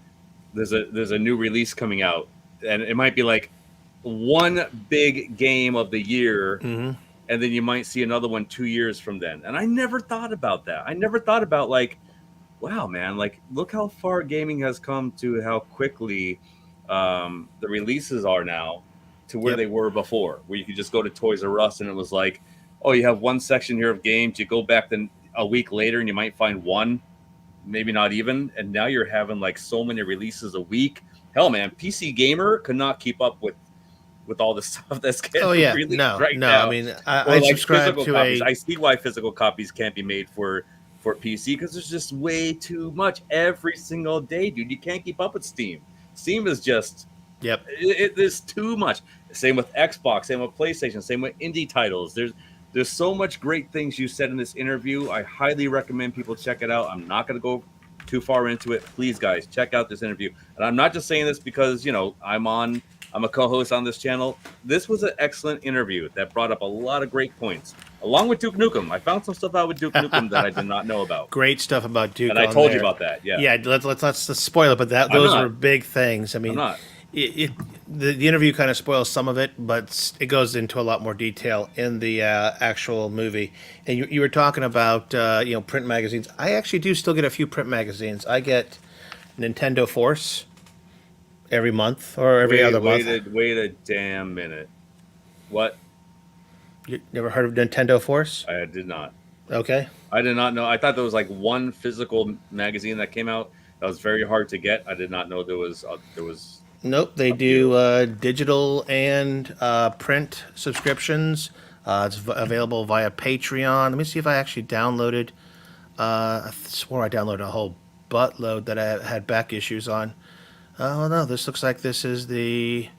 there's a new release coming out, and it might be like one big game of the year, and then you might see another one 2 years from then. And I never thought about that. I never thought about, like, wow, man, like, look how far gaming has come to how quickly the releases are now to where they were before, where you could just go to Toys R Us and it was like, oh, you have one section here of games. You go back then a week later and you might find one, maybe not even. And now you're having like so many releases a week. Hell, man, PC Gamer could not keep up with all the stuff that's getting released right now. I mean, I like subscribe to copies. I see why physical copies can't be made for for PC because there's just way too much every single day, dude. You can't keep up with Steam. Steam is just Yep. there's too much. Same with Xbox, same with PlayStation, same with indie titles. There's so much great things you said in this interview. I highly recommend people check it out. I'm not going to go too far into it. Please, guys, check out this interview. And I'm not just saying this because, I'm a co-host on this channel. This was an excellent interview that brought up a lot of great points, along with Duke Nukem. I found some stuff out with Duke Nukem that I did not know about. Great stuff about Duke. And I told you about that. Yeah. Yeah. Let's spoil it, but those were big things. I mean, I'm not. The interview kind of spoils some of it, but it goes into a lot more detail in the actual movie. And you were talking about print magazines. I actually do still get a few print magazines. I get Nintendo Force every month or every other month. Wait a damn minute. What? You never heard of Nintendo Force? I did not. Okay. I did not know. I thought there was like one physical magazine that came out that was very hard to get. I did not know there was. Nope, they do digital and print subscriptions. It's available via Patreon. Let me see if I actually downloaded. I swore I downloaded a whole buttload that I had back issues on. Oh no, this looks like this is the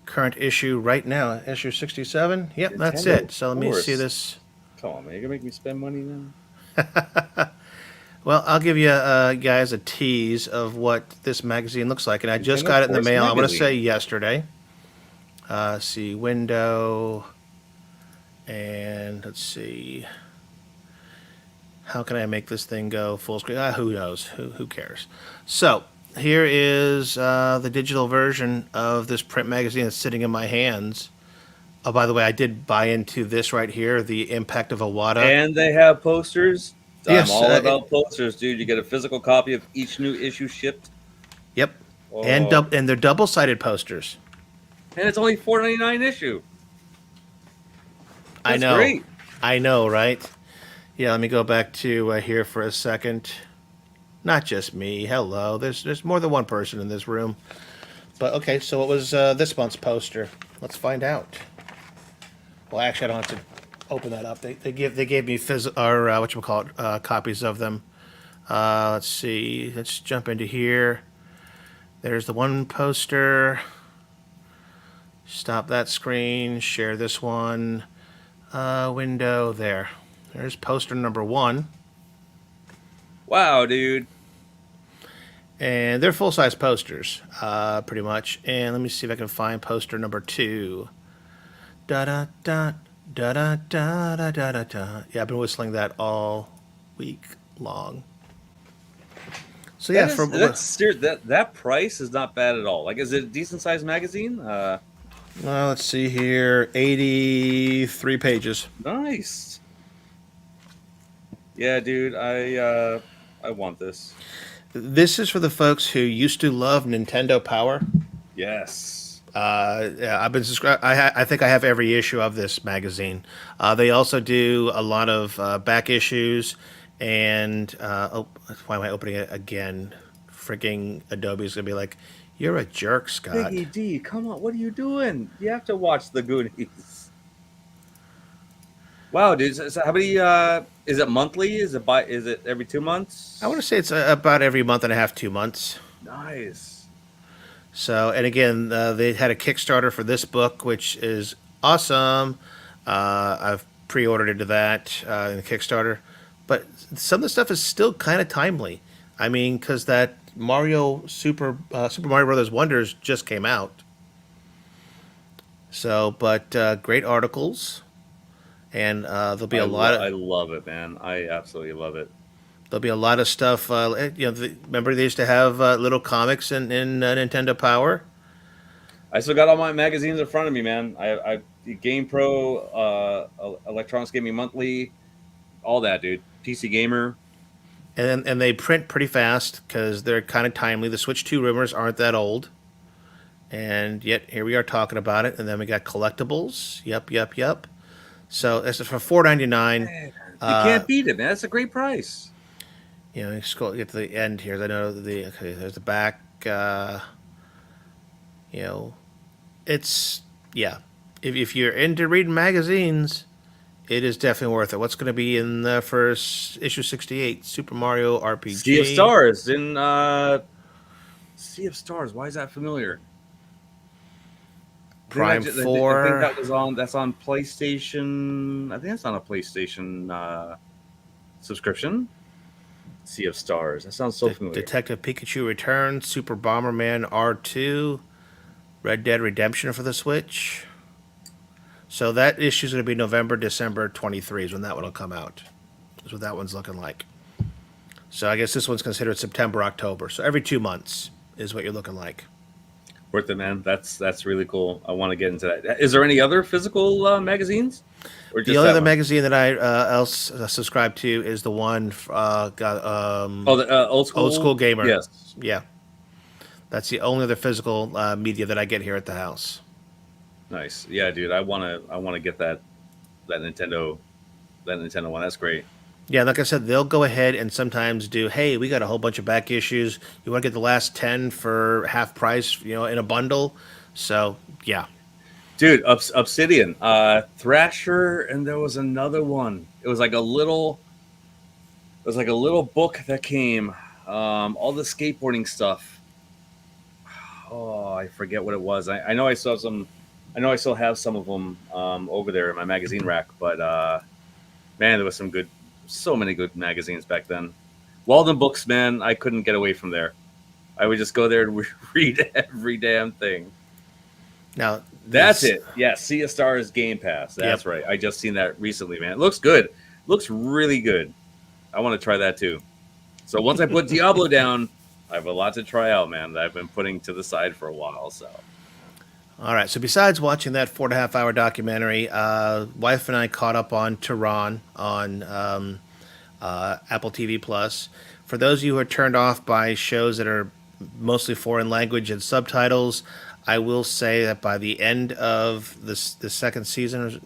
current issue right now. Issue 67. Yep, that's Nintendo it. So let me see this. Come on, man, you're gonna make me spend money now. Well, I'll give you guys a tease of what this magazine looks like. And I just got it in the mail, I want to say yesterday. See, window. And let's see. How can I make this thing go full screen? Who knows? Who cares? So, here is the digital version of this print magazine that's sitting in my hands. Oh, by the way, I did buy into this right here, The Impact of Awada. And they have posters. Yes, I'm all about posters, dude. You get a physical copy of each new issue shipped. Yep. Oh. And they're double-sided posters. And it's only $4.99 issue. I That's know. great. I know, right? Yeah, let me go back to here for a second. Not just me. Hello. There's more than one person in this room. But okay, so what was this month's poster? Let's find out. Well, actually, I don't have to open that up. They gave me copies of them. Let's see. Let's jump into here. There's the one poster. Stop that screen. Share this one. Window there. There's poster number 1. Wow, dude. And they're full-size posters, pretty much. And let me see if I can find poster number 2. Da-da-da. Da-da-da-da-da-da. Yeah, I've been whistling that all week long. So yeah, that price is not bad at all. Like, is it a decent sized magazine? Well, let's see here, 83 pages. Nice. Yeah, dude, I want this. This is for the folks who used to love Nintendo Power. Yes. Yeah, I've been subscribed. I think I have every issue of this magazine. They also do a lot of back issues, and why am I opening it again? Freaking Adobe's gonna be like, "You're a jerk, Scott." Biggie D, come on, what are you doing? You have to watch the Goonies. Wow, dude, so how many? Is it monthly? Is it every 2 months? I want to say it's about every month and a half, 2 months. Nice. So, and again, they had a Kickstarter for this book, which is awesome. I've pre-ordered into that in the Kickstarter. But some of the stuff is still kind of timely. I mean, because that Super Mario Brothers Wonders just came out. So, but great articles. And there'll be a lot of... I love it, man. I absolutely love it. There'll be a lot of stuff. Remember they used to have little comics in Nintendo Power? I still got all my magazines in front of me, man. I Game Pro, Electronics Gaming Monthly, all that, dude. PC Gamer. And they print pretty fast because they're kind of timely. The Switch 2 rumors aren't that old. And yet here we are talking about it. And then we got collectibles. Yep. So this is for $4.99. You can't beat it, man. That's a great price. You scroll, get to the end here. I know there's the back. It's If you're into reading magazines, It is definitely worth it. What's going to be in the first issue 68? Super Mario RPG. Sea of Stars in Sea of Stars. Why is that familiar? Prime I think 4. that was on. That's on PlayStation. I think that's on a PlayStation subscription. Sea of Stars. That sounds so familiar. Detective Pikachu Returns. Super Bomberman R2. Red Dead Redemption for the Switch. So that issue is going to be November, December 23 is when that one will come out. That's what that one's looking like. So I guess this one's considered September, October. So every 2 months is what you're looking like. Worth it, man. That's really cool. I want to get into that. Is there any other physical magazines? Or just The only that other one? magazine that I else subscribe to is the one the old school. Old School Gamer. Yes. Yeah. That's the only other physical media that I get here at the house. Nice. Yeah, dude. I wanna get that Nintendo one. That's great. Yeah, like I said, they'll go ahead and sometimes do, hey, we got a whole bunch of back issues. You want to get the last 10 for half price, in a bundle? So, yeah. Dude, Obsidian, Thrasher, and there was another one. It was like a little book that came, all the skateboarding stuff. Oh, I forget what it was. I know I saw some. I know I still have some of them over there in my magazine rack. But man, there was so many good magazines back then. Walden Books, man, I couldn't get away from there. I would just go there and read every damn thing. Now, That's it. Yeah, Sea of Stars Game Pass. That's right. I just seen that recently, man. It looks good. Looks really good. I want to try that too. So once I put Diablo down, I have a lot to try out, man, that I've been putting to the side for a while. So All right. So besides watching that 4.5 hour documentary, wife and I caught up on Tehran on Apple TV Plus. For those of you who are turned off by shows that are mostly foreign language and subtitles, I will say that by the end of the second season,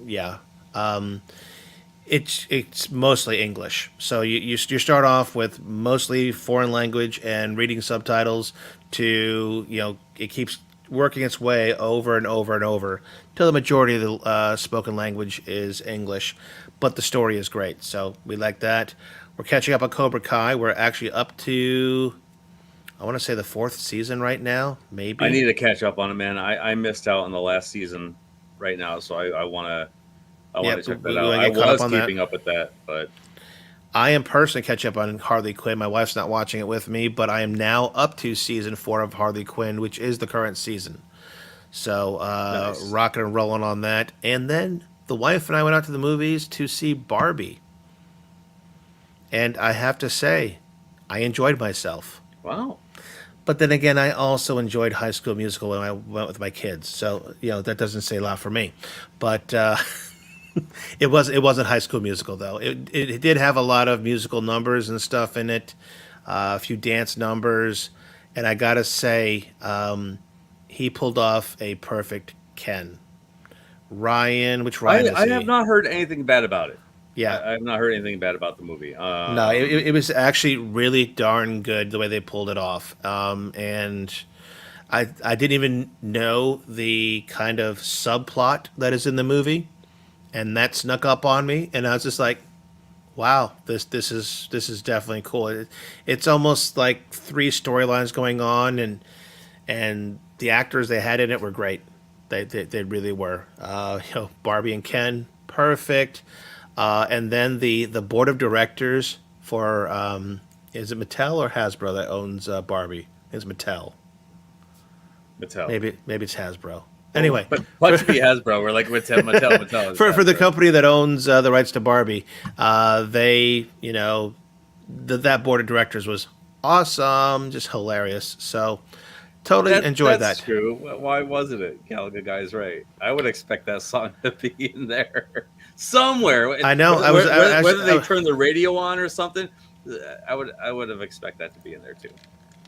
it's mostly English. So you start off with mostly foreign language and reading subtitles to it keeps working its way over and over and over till the majority of the spoken language is English, but the story is great, so we like that. We're catching up on Cobra Kai. We're actually up to, I want to say, the 4th season right now, maybe. I need to catch up on it, man. I missed out on the last season right now, so I want to check that out. I was keeping up with that, but I am personally catching up on Harley Quinn. My wife's not watching it with me, but I am now up to season 4 of Harley Quinn, which is the current season. So nice. Rocking and rolling on that. And then the wife and I went out to the movies to see Barbie. And I have to say, I enjoyed myself. wow. But then again, I also enjoyed High School Musical when I went with my kids. So, that doesn't say a lot for me. But it wasn't High School Musical, though. It did have a lot of musical numbers and stuff in it, a few dance numbers. And I got to say, he pulled off a perfect Ken. Ryan, which Ryan is I he? have not heard anything bad about it. Yeah. I have not heard anything bad about the movie. No, it was actually really darn good the way they pulled it off. And I didn't even know the kind of subplot that is in the movie, and that snuck up on me, and I was just like, wow, this is definitely cool. It's almost like 3 storylines going on, and the actors they had in it were great. They really were. Barbie and Ken, perfect. And then the board of directors for is it Mattel or Hasbro that owns Barbie? It's Mattel. Maybe it's Hasbro. Anyway, but watch me Hasbro. We're like Mattel. For the company that owns the rights to Barbie, they that board of directors was awesome, just hilarious. So totally enjoyed that. That's true. Why wasn't it? Gallagher guy's right. I would expect that song to be in there somewhere. I know. Whether they turn the radio on or something, I would have expected that to be in there too.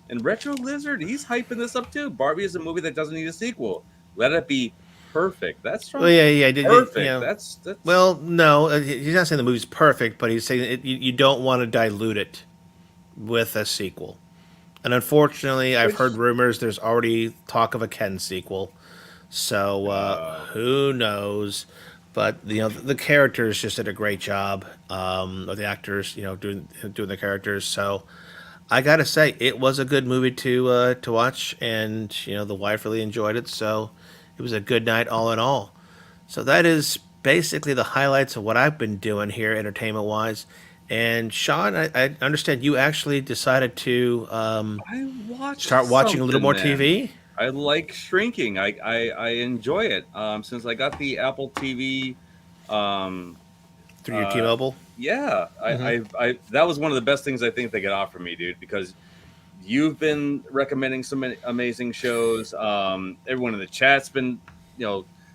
And Retro Lizard, he's hyping this up too. Barbie is a movie that doesn't need a sequel. Let it be perfect. That's from perfect. That's well, no, he's not saying the movie's perfect, but he's saying you don't want to dilute it with a sequel. And unfortunately, I've heard rumors there's already talk of a Ken sequel. So who knows? But the characters just did a great job, or the actors, doing the characters. So I gotta say, it was a good movie to watch, and the wife really enjoyed it. So it was a good night all in all. So that is basically the highlights of what I've been doing here, entertainment wise. And Sean, I understand you actually decided to I watched start watching a little something, more man. TV I like Shrinking. I enjoy it. Since I got the Apple TV, um, through your uh, T-Mobile. yeah, I that was one of the best things I think they could offer me, dude. Because you've been recommending some amazing shows. Everyone in the chat's been,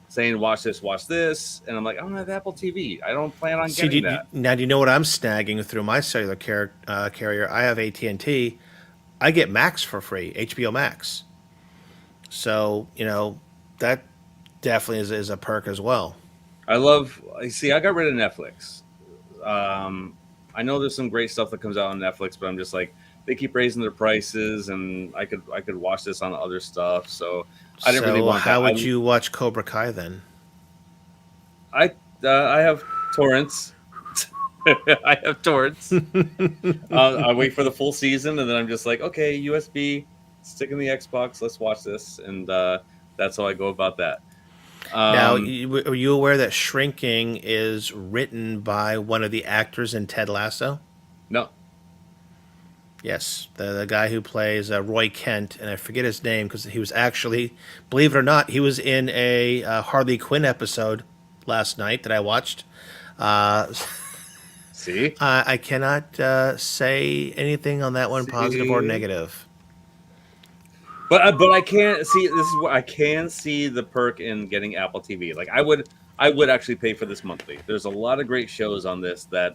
saying watch this, and I'm like, I don't have Apple TV. I don't plan on See, getting that. now do you know what I'm snagging through my cellular carrier? I have AT&T. I get Max for free, HBO Max. So that definitely is a perk as well. See, I got rid of Netflix. I know there's some great stuff that comes out on Netflix, but I'm just like, they keep raising their prices, and I could watch this on other stuff. So I didn't really So want that. how would you watch Cobra Kai then? I have torrents. I have torrents. I wait for the full season, and then I'm just like, okay, USB, stick in the Xbox, let's watch this, and that's how I go about that. Now, are you aware that Shrinking is written by one of the actors in Ted Lasso? No, Yes, the guy who plays Roy Kent, and I forget his name because he was actually, believe it or not, he was in a Harley Quinn episode last night that I watched. Uh, see, I cannot say anything on that one, positive or See? negative. but I can't see. This is what I can see the perk in getting Apple TV. Like I would actually pay for this monthly. There's a lot of great shows on this that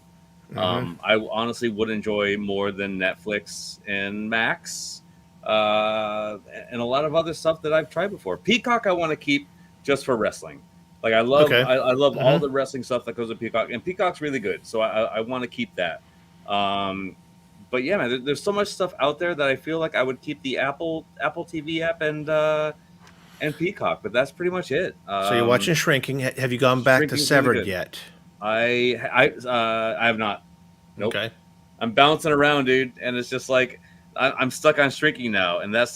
I honestly would enjoy more than Netflix and Max, and a lot of other stuff that I've tried before. Peacock, I want to keep just for wrestling. Like Okay. I love all the wrestling stuff that goes with Peacock, and Peacock's really good. So I want to keep that. But yeah, man, there's so much stuff out there that I feel like I would keep the Apple TV app and Peacock, but that's pretty much it. So you're watching Shrinking. Have you gone back to Shrinking's really Severed good. yet? I have not. Nope. Okay. I'm bouncing around, dude, and it's just like I'm stuck on Shrinking now, and that's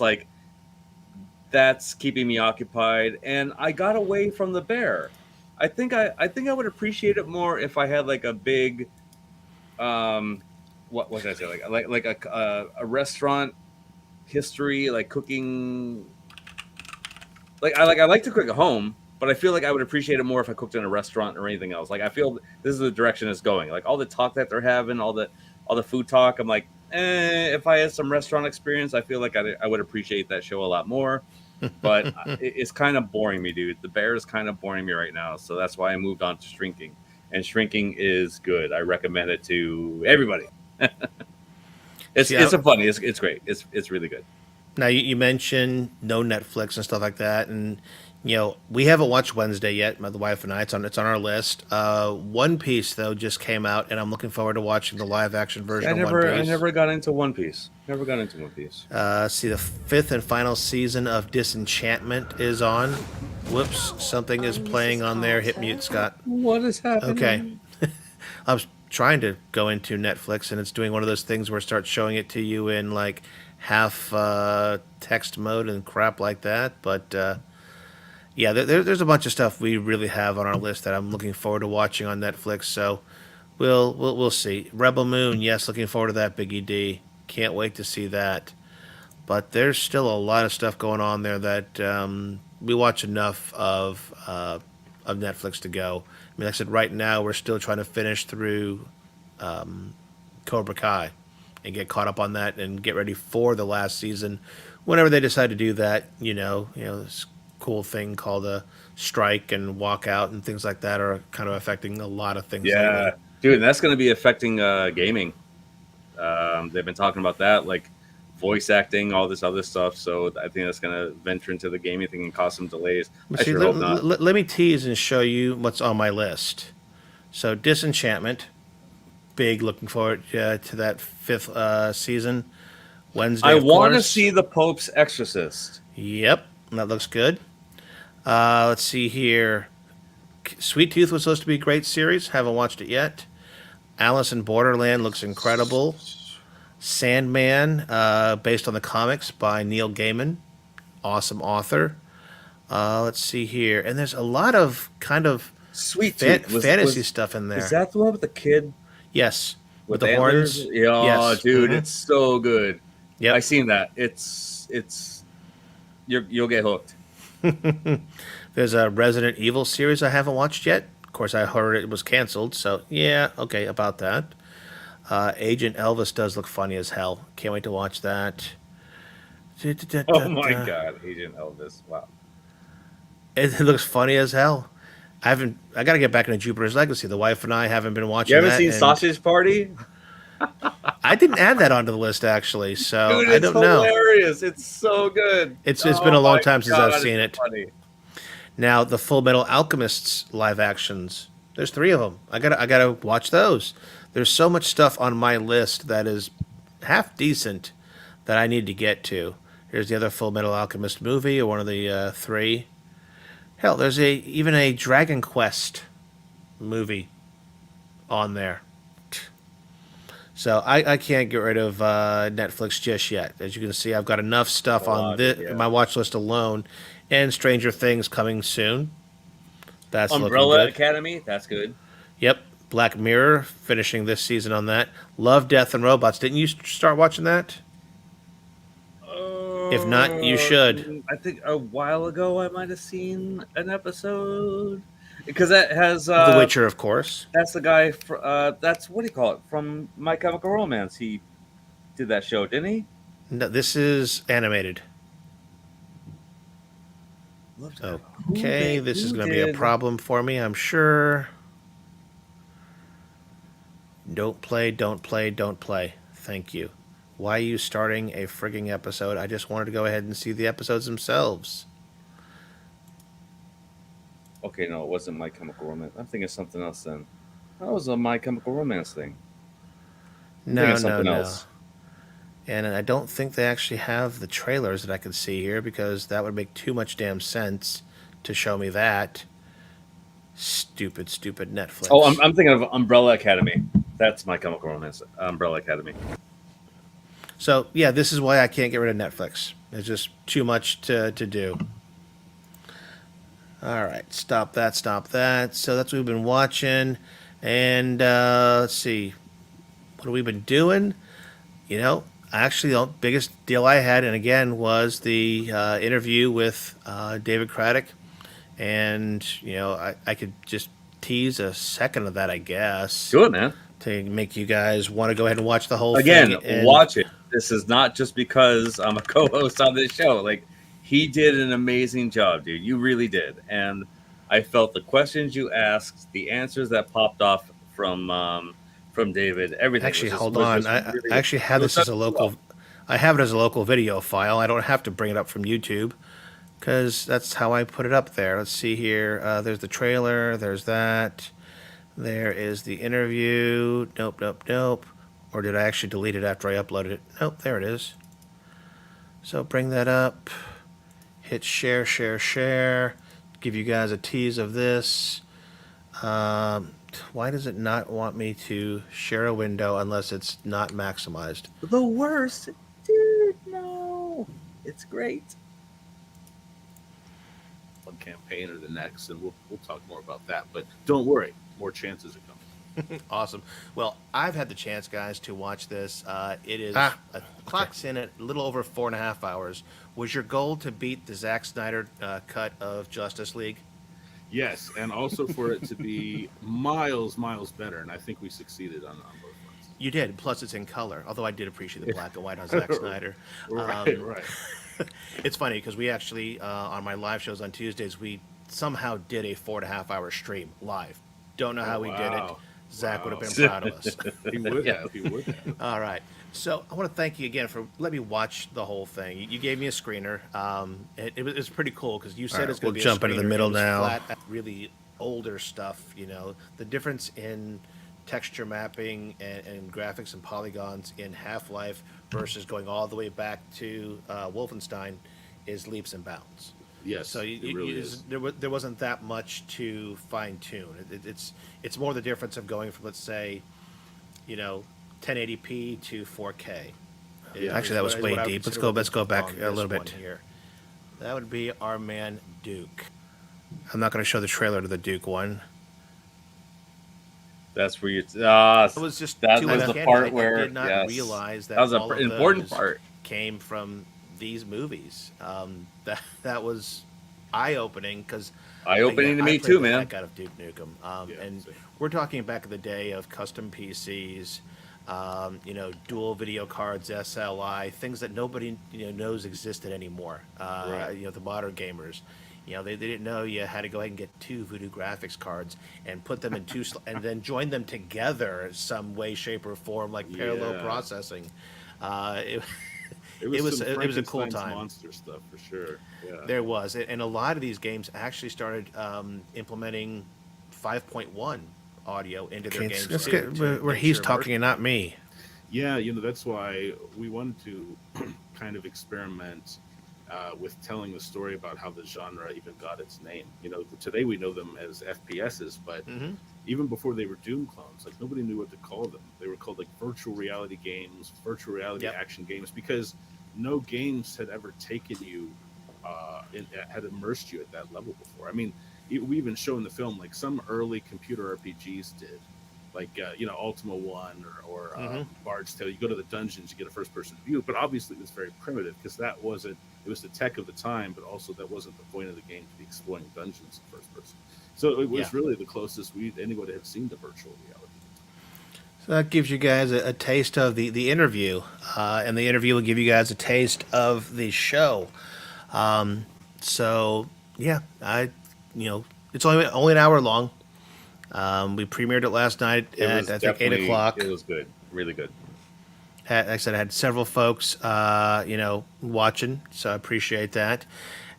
keeping me occupied. And I got away from the bear. I think I would appreciate it more if I had like a big, what should I say, like a restaurant history, like cooking. I like to cook at home, but I feel like I would appreciate it more if I cooked in a restaurant or anything else. Like I feel this is the direction it's going. Like all the talk that they're having, all the food talk. I'm like, if I had some restaurant experience, I feel like I would appreciate that show a lot more. But it's kind of boring me, dude. The bear is kind of boring me right now, so that's why I moved on to Shrinking. And Shrinking is good. I recommend it to everybody. It's a funny. It's great. It's really good. Now you mentioned no Netflix and stuff like that, and we haven't watched Wednesday yet. The wife and I, it's on our list. One Piece though just came out, and I'm looking forward to watching the live action version of One Piece. I never got into One Piece. See, the 5th and final season of Disenchantment is on. Whoops, something is playing on there. Hit mute, Scott. What is happening? Okay. I was trying to go into Netflix, and it's doing one of those things where it starts showing it to you in like half text mode and crap like that. But yeah, there's a bunch of stuff we really have on our list that I'm looking forward to watching on Netflix. So we'll see. Rebel Moon, yes, looking forward to that. Biggie D, can't wait to see that. But there's still a lot of stuff going on there that we watch enough of Netflix to go. I mean, like I said, right now we're still trying to finish through Cobra Kai and get caught up on that and get ready for the last season. Whenever they decide to do that, this cool thing called a strike and walkout and things like that are kind of affecting a lot of things. Yeah, lately. dude, and that's going to be affecting gaming. They've been talking about that, like voice acting, all this other stuff. So I think that's going to venture into the gaming thing and cause some delays. I sure hope not. Let me tease and show you what's on my list. So Disenchantment, big, looking forward to that 5th season. Wednesday, I want to course. see The Pope's Exorcist. Yep, that looks good. Let's see here. Sweet Tooth was supposed to be a great series. Haven't watched it yet. Alice in Borderland looks incredible. Sandman, based on the comics by Neil Gaiman, awesome author. Let's see here, and there's a lot of kind of Sweet Tooth fantasy stuff in there. Is that the one with the kid Yes, with the antlers? horns. Yeah, Yes. dude, Mhm. it's so good. Yep. I seen that. You'll get hooked. There's a Resident Evil series I haven't watched yet. Of course, I heard it was canceled, so yeah, okay, about that. Agent Elvis does look funny as hell. Can't wait to watch that. Oh my god, Agent Elvis! Wow. It looks funny as hell. I gotta get back into Jupiter's Legacy. The wife and I haven't been watching. You haven't that, seen and Sausage Party? I didn't add that onto the list actually, so Dude, I don't know. It's hilarious. It's so good. It's been a long my time since God, I've seen it's it. funny. Now the Full Metal Alchemists live actions. There's 3 of them. I gotta watch those. There's so much stuff on my list that is half decent that I need to get to. Here's the other Full Metal Alchemist movie, or one of the 3. Hell, there's even a Dragon Quest movie on there. So I can't get rid of Netflix just yet. As you can see, I've got enough stuff on my watch list alone, and Stranger Things coming soon. That's Umbrella looking good. Academy. That's good. Yep, Black Mirror finishing this season on that. Love, Death, and Robots. Didn't you start watching that? If not, you should. I think a while ago I might have seen an episode because that has The Witcher, of course. That's the guy. That's what do you call it from My Chemical Romance. He did that show, didn't he? No, this is animated. Okay, this is going to be a problem for me, I'm sure. Don't play, don't play, don't play. Thank you. Why are you starting a frigging episode? I just wanted to go ahead and see the episodes themselves. Okay, no, it wasn't My Chemical Romance. I'm thinking of something else then. That was a My Chemical Romance thing. No. And I don't think they actually have the trailers that I could see here, because that would make too much damn sense to show me that. Stupid Netflix. Oh, I'm thinking of Umbrella Academy. That's My Chemical Romance. Umbrella Academy. So, yeah, this is why I can't get rid of Netflix. There's just too much to do. All right, stop that. So that's what we've been watching. And let's see. What have we been doing? You know, actually, the biggest deal I had, and again, was the interview with David Craddock. And, you know, I could just tease a second of that, I guess. Do it, man. To make you guys want to go ahead and watch the whole Again, thing. Again, watch it. This is not just because I'm a co-host on this show. Like, he did an amazing job, dude. You really did. And I felt the questions you asked, the answers that popped off from David, everything. Actually, hold on. I actually have this as a local. I have it as a local video file. I don't have to bring it up from YouTube, because that's how I put it up there. Let's see here. There's the trailer. There's that. There is the interview. Nope. Or did I actually delete it after I uploaded it? Nope, there it is. So bring that up. Hit share. Give you guys a tease of this. Why does it not want me to share a window unless it's not maximized? The worst. Dude, no. It's great. One campaign or the next, and we'll talk more about that. But don't worry, more chances are coming. Awesome. Well, I've had the chance, guys, to watch this. It is clocks in at a little over 4.5 hours. Was your goal to beat the Zack Snyder cut of Justice League? Yes, and also for it to be miles better, and I think we succeeded on both fronts. You did. Plus, it's in color. Although I did appreciate the black and white on Zack Snyder. Right. It's funny because we actually on my live shows on Tuesdays we somehow did a 4.5 hour stream live. Don't know how we did it. Zach would have been proud of us. He would have. All right. So I want to thank you again for letting me watch the whole thing. You gave me a screener. It was pretty cool because you said it's going to be jump a into the screener. middle It was now. Flat, really older stuff. You know, the difference in texture mapping and graphics and polygons in Half-Life versus going all the way back to Wolfenstein is leaps and bounds. Yes, So it really is. there wasn't that much to fine tune. It's more the difference of going from, let's say, 1080p to 4K. Yeah. Actually, that was way I would deep. consider Let's go back on a this little one bit. here. That would be our man Duke. I'm not going to show the trailer to the Duke one. That's where you. It was just That too was the uncanny. part I where did not yes, realize that that was an all of important those part. came from these movies. That was eye opening because Eye opening to I me played too, the man. heck out of Duke Nukem. Yeah, And same. we're talking back in the day of custom PCs, dual video cards, SLI, things that nobody knows existed anymore. Right. The modern gamers. They didn't know you had to go ahead and get two Voodoo graphics cards and put them in and then join them together some way, shape, or form, like parallel Yeah. processing. It, It was it was a cool Frankenstein's time. monster stuff for sure. Yeah. There was, and a lot of these games actually started implementing 5.1 audio into their games. let's too, get to where make he's sure talking and not me. Yeah, that's why we wanted to kind of experiment with telling the story about how the genre even got its name. Today we know them as FPSs, but even before they were Doom clones, like nobody knew what to call them. They were called like virtual reality games, virtual reality action games, because no games had ever taken you, had immersed you at that level before. I mean, we even show in the film like some early computer RPGs did, like Ultima 1 or Bard's Tale. You go to the dungeons, you get a first-person view, but obviously it was very primitive because that wasn't. It was the tech of the time, but also that wasn't the point of the game to be exploring dungeons in first person. So it was really the closest anybody had seen to virtual reality. So that gives you guys a taste of the interview, and the interview will give you guys a taste of the show. So yeah, it's only an hour long. We premiered it last night at I think 8 o'clock. It was good, really good. Like I said, I had several folks, watching, so I appreciate that.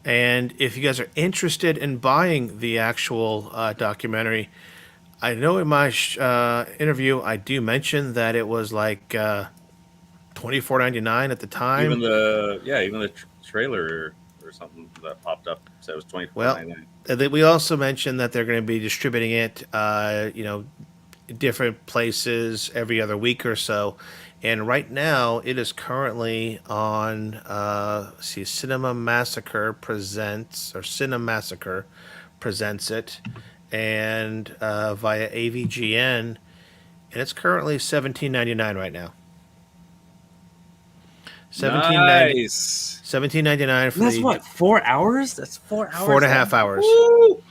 And if you guys are interested in buying the actual documentary, I know in my interview I do mention that it was like $24.99 at the time. Even the trailer or something that popped up said it was $24.99. We also mentioned that they're going to be distributing it, different places every other week or so. And right now, it is currently on, Cinema Massacre presents it, and via AVGN, and it's currently $17.99 right now. Nice. $17.99 for That's the what, 4 hours? That's 4 hours. 4.5 hours. Woo!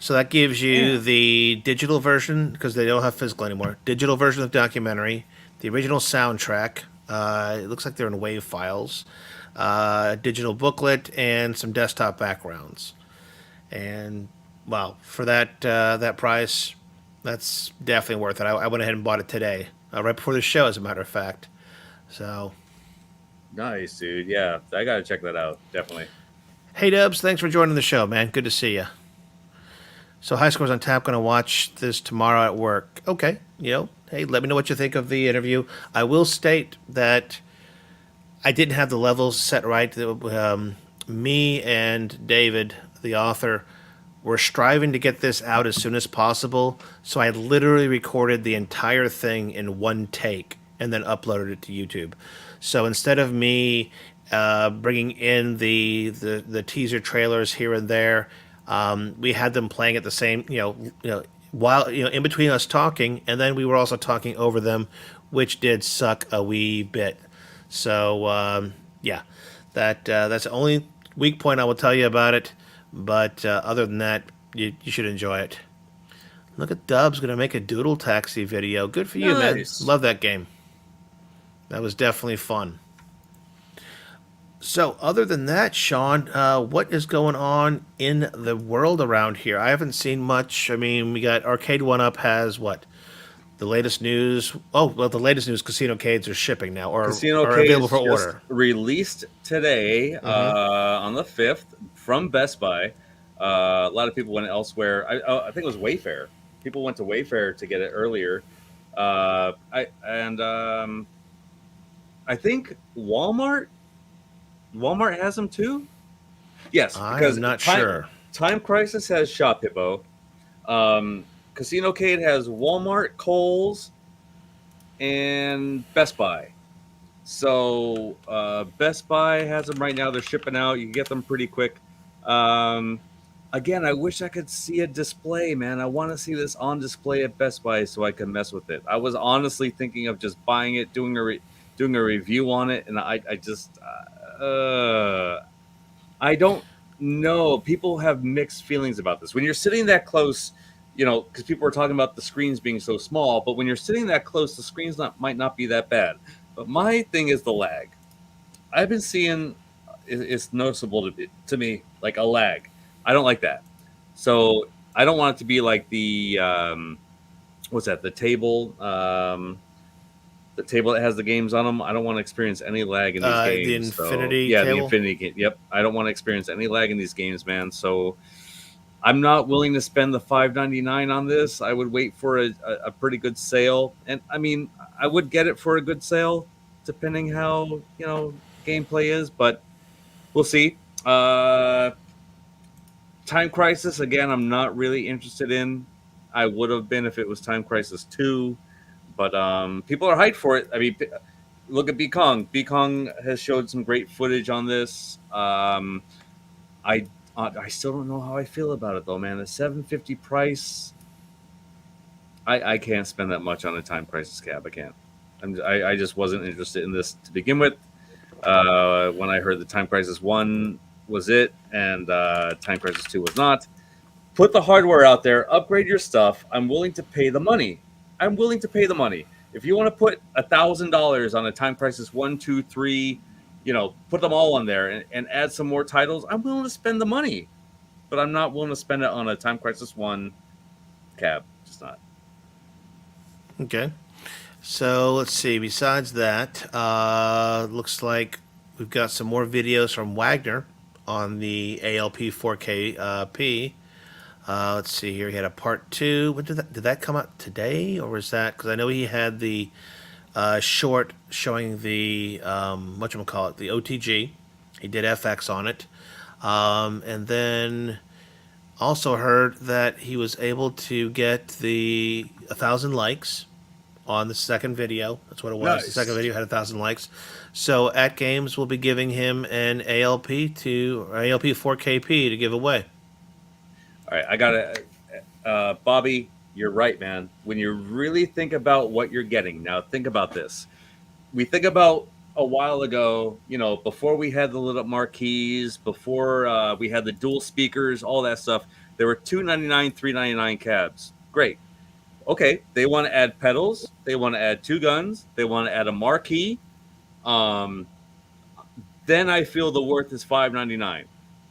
So that gives you the digital version, because they don't have physical anymore. Digital version of the documentary, the original soundtrack. It looks like they're in WAV files. Digital booklet and some desktop backgrounds. And wow, for that price, that's definitely worth it. I went ahead and bought it today, right before the show, as a matter of fact. So Nice, dude. Yeah, I gotta check that out. Definitely. hey, Dubs, thanks for joining the show, man. Good to see you. So High Scores on Tap going to watch this tomorrow at work. Okay, hey, let me know what you think of the interview. I will state that I didn't have the levels set right. Me and David, the author, were striving to get this out as soon as possible. So I literally recorded the entire thing in one take and then uploaded it to YouTube. So instead of me bringing in the teaser trailers here and there, we had them playing at the same, while in between us talking, and then we were also talking over them, which did suck a wee bit. So that's the only weak point I will tell you about it. But other than that, you should enjoy it. Look at Dub's gonna make a Doodle Taxi video. Good for you, Nice. man. Love that game. That was definitely fun. So, other than that, Sean, what is going on in the world around here? I haven't seen much. I mean, we got Arcade One Up has what? The latest news. Oh, well, the latest news: Casino Cades are shipping now, or Casino are Cades available for just order. released today on the 5th from Best Buy. A lot of people went elsewhere. I think it was Wayfair. People went to Wayfair to get it earlier. I think Walmart has them too. Yes, I because am not sure. Time Crisis has Shop Hippo. Casino Cade has Walmart, Kohl's, and Best Buy. So Best Buy has them right now. They're shipping out. You can get them pretty quick. Um, Again, I wish I could see a display, man. I want to see this on display at Best Buy so I can mess with it. I was honestly thinking of just buying it, doing a review on it, and I just I don't know. People have mixed feelings about this. When you're sitting that close, because people are talking about the screens being so small, but when you're sitting that close, the screens might not be that bad. But my thing is the lag. I've been seeing it's noticeable to me like a lag. I don't like that. So I don't want it to be like the what's that? The table that has the games on them. I don't want to experience any lag in these games. The Infinity the table? Infinity game. Yep, I don't want to experience any lag in these games, man. So I'm not willing to spend the $5.99 on this. I would wait for a pretty good sale, and I mean, I would get it for a good sale, depending how gameplay is, but we'll see. Time Crisis again, I'm not really interested in. I would have been if it was Time Crisis 2, but people are hyped for it. I mean, look at Kong. Kong has showed some great footage on this. I still don't know how I feel about it though, man. The $750 price, I can't spend that much on a Time Crisis cab. I can't. I just wasn't interested in this to begin with. When I heard the Time Crisis 1 was it, and Time Crisis 2 was not. Put the hardware out there, upgrade your stuff. I'm willing to pay the money. If you want to put $1,000 on a Time Crisis 1, 2, 3, put them all on there and add some more titles, I'm willing to spend the money. But I'm not willing to spend it on a Time Crisis 1 cab. Just not. Okay. So let's see. Besides that, looks like we've got some more videos from Wagner on the ALP 4K P. Let's see here. He had a part 2. What did that come out today, or was that? Because I know he had the short showing the whatchamacallit, the OTG. He did FX on it, and then also heard that he was able to get the 1,000 likes on the second video. That's what it was. Nice. The second video had 1,000 likes. So atgames will be giving him an ALP 4KP to give away. All right, I gotta, Bobby, you're right, man. When you really think about what you're getting, now think about this. We think about a while ago, before we had the lit up marquees, before we had the dual speakers, all that stuff. There were $299, $399 cabs. Great. Okay, they want to add pedals. They want to add 2 guns. They want to add a marquee. Then I feel the worth is $5.99.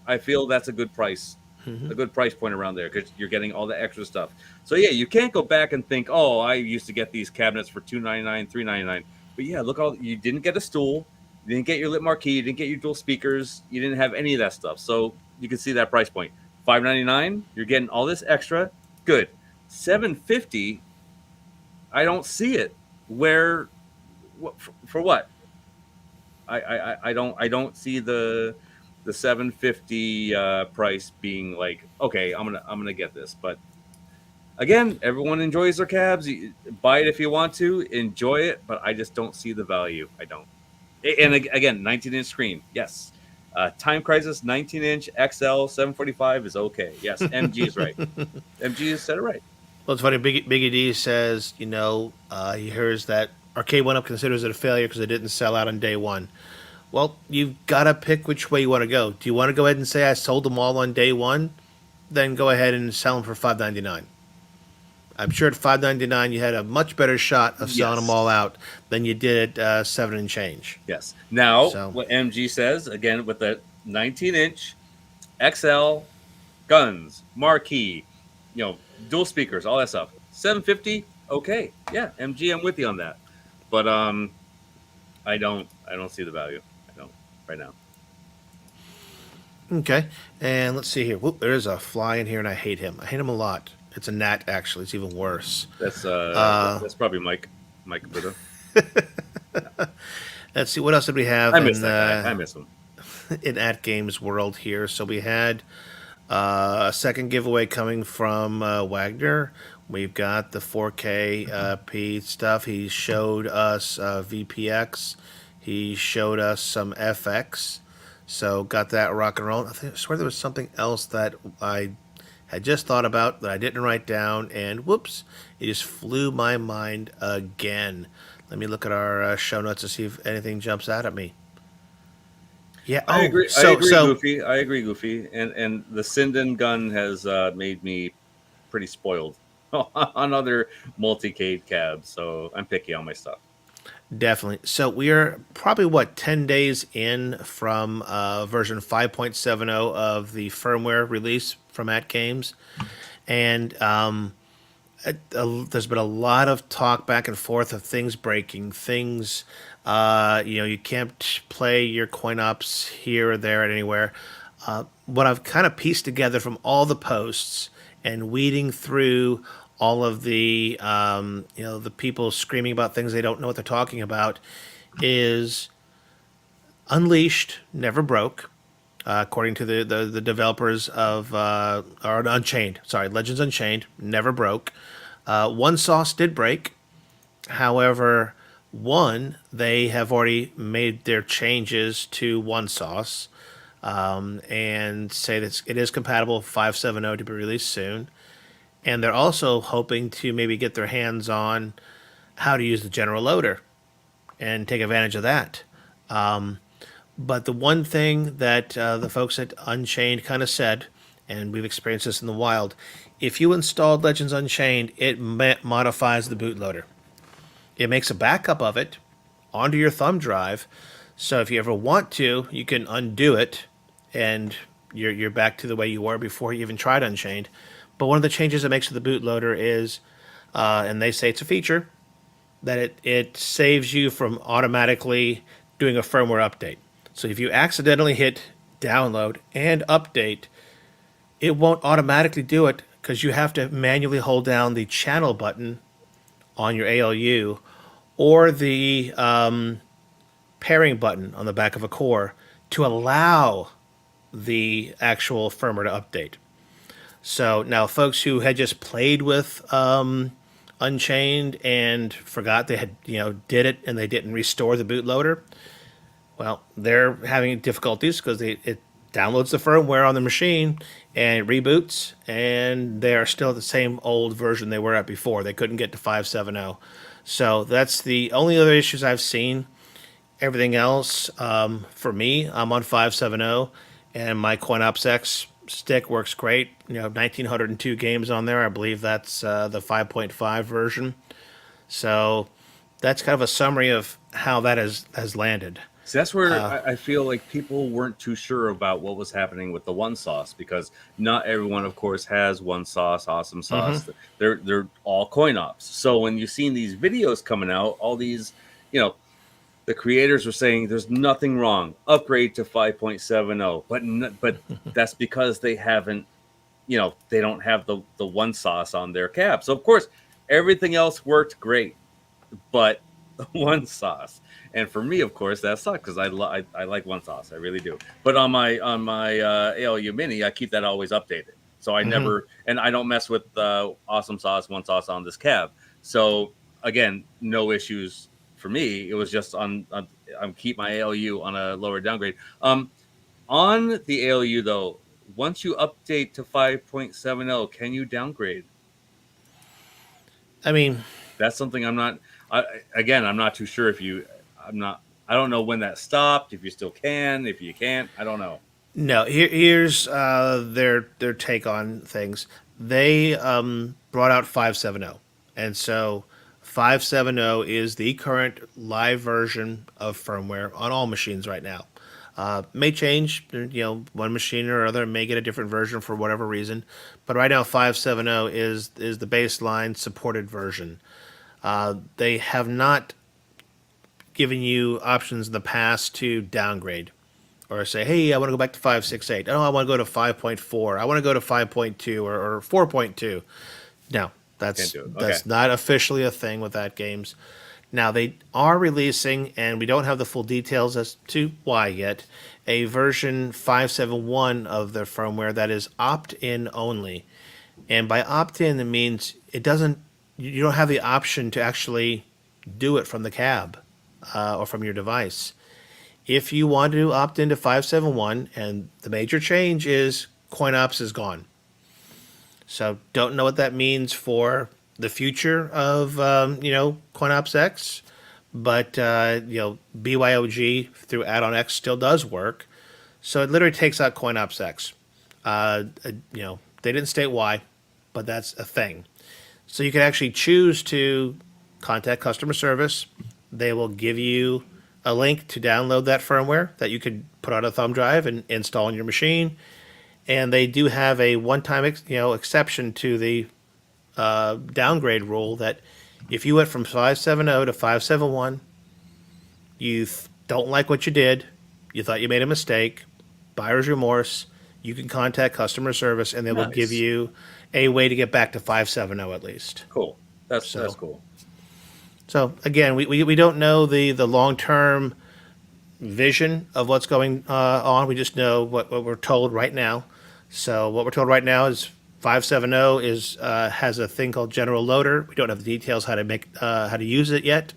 I feel that's a good price, a good price point around there because you're getting all the extra stuff. So yeah, you can't go back and think, oh, I used to get these cabinets for $2.99, $3.99. But yeah, look, you didn't get a stool, you didn't get your lit marquee, you didn't get your dual speakers, you didn't have any of that stuff. So you can see that price point. $5.99, you're getting all this extra. Good. $750, I don't see it. Where, for what? I don't see the $750 price being like, okay, I'm gonna get this. But again, everyone enjoys their cabs. Buy it if you want to, enjoy it. But I just don't see the value. I don't. And again, 19-inch screen, yes. Time Crisis 19-inch XL 745 is okay. Yes, MG is right. MG said it right. Well, it's funny. Biggie D says, he hears that Arcade 1-Up considers it a failure because it didn't sell out on day one. Well, you've got to pick which way you want to go. Do you want to go ahead and say I sold them all on day one? Then go ahead and sell them for $5.99. I'm sure at $5.99 you had a much better shot of selling them all out than you did at 7 and change. Yes. Now, what MG says, again, with the 19-inch XL guns, marquee, dual speakers, all that stuff. $750, okay. Yeah, MG, I'm with you on that. But I don't see the value. I don't right now. Okay. And let's see here. Whoop, there's a fly in here and I hate him. I hate him a lot. It's a gnat, actually. It's even worse. That's probably Mike Caputo. Let's see. What else did we have? I miss that guy. I miss him. in atgames world here. So we had a second giveaway coming from Wagner. We've got the 4K P stuff. He showed us VPX. He showed us some FX. So got that rock and roll. I swear there was something else that I had just thought about that I didn't write down, and whoops, it just flew my mind again. Let me look at our show notes to see if anything jumps out at me. Yeah, I agree. So Goofy. I agree, Goofy. And the Sinden gun has made me pretty spoiled on other multicade cabs. So I'm picky on my stuff. definitely. So we are probably 10 days in from version 5.70 of the firmware release from atgames, and there's been a lot of talk back and forth of things breaking, things, you can't play your coin ops here or there or anywhere. What I've kind of pieced together from all the posts and weeding through all of the, the people screaming about things they don't know what they're talking about is Unleashed never broke. According to the developers of or Unchained, sorry, Legends Unchained never broke. One Sauce did break. However, they have already made their changes to One Sauce and say that it is compatible with 5.7.0 to be released soon. And they're also hoping to maybe get their hands on how to use the general loader and take advantage of that. But the one thing that the folks at Unchained kind of said, and we've experienced this in the wild, if you installed Legends Unchained, it modifies the bootloader. It makes a backup of it onto your thumb drive, so if you ever want to, you can undo it, and you're back to the way you were before you even tried Unchained. But one of the changes it makes to the bootloader is, and they say it's a feature, that it saves you from automatically doing a firmware update. So if you accidentally hit download and update, it won't automatically do it because you have to manually hold down the channel button on your ALU or the pairing button on the back of a core to allow the actual firmware to update. So now folks who had just played with Unchained and forgot they had, did it and they didn't restore the bootloader, well, they're having difficulties because it downloads the firmware on the machine and it reboots, and they are still the same old version they were at before. They couldn't get to 5.7.0. So that's the only other issues I've seen. Everything else, for me, I'm on 5.7.0, and my CoinOpsX stick works great. 1,902 games on there. I believe that's the 5.5 version. So that's kind of a summary of how that has landed. So that's where I feel like people weren't too sure about what was happening with the One Sauce, because not everyone, of course, has One Sauce, Awesome Sauce. Mm-hmm. They're all coin ops. So when you've seen these videos coming out, all these, the creators were saying there's nothing wrong, upgrade to 5.70, but that's because they haven't, they don't have the One Sauce on their cab. So of course, everything else worked great, but One Sauce. And for me, of course, that sucked because I like One Sauce, I really do. But on my ALU Mini, I keep that always updated, so I never, and I don't mess with Awesome Sauce, One Sauce on this cab. So again, no issues for me. It was just on keep my ALU on a lower downgrade. On the ALU though, once you update to 5.70, can you downgrade? I mean, that's something I'm not. I'm not too sure if you. I don't know when that stopped. If you still can, if you can't, I don't know. No, here's their take on things. They brought out 5.7.0, and so 5.7.0 is the current live version of firmware on all machines right now. May change, one machine or other may get a different version for whatever reason, but right now 5.7.0 is the baseline supported version. They have not given you options in the past to downgrade or say, hey, I want to go back to 5.6.8. Oh, I want to go to 5.4. I want to go to 5.2 or 4.2. No, that's not officially a thing with atgames. Now, they are releasing, and we don't have the full details as to why yet, a version 571 of their firmware that is opt-in only. And by opt-in, it means you don't have the option to actually do it from the cab or from your device. If you want to opt into 571, and the major change is CoinOps is gone. So don't know what that means for the future of CoinOps X, but BYOG through Add-on X still does work. So it literally takes out CoinOps X. They didn't state why, but that's a thing. So you can actually choose to contact customer service. They will give you a link to download that firmware that you could put on a thumb drive and install on your machine. And they do have a one-time exception to the downgrade rule that if you went from 570 to 571, you don't like what you did, you thought you made a mistake, buyer's remorse, you can contact customer service and they will give you a way to get back to 570 at least. Cool. That's cool. So again, we don't know the long-term vision of what's going on. We just know what we're told right now. So what we're told right now is 570 has a thing called General Loader. We don't have the details how to use it yet.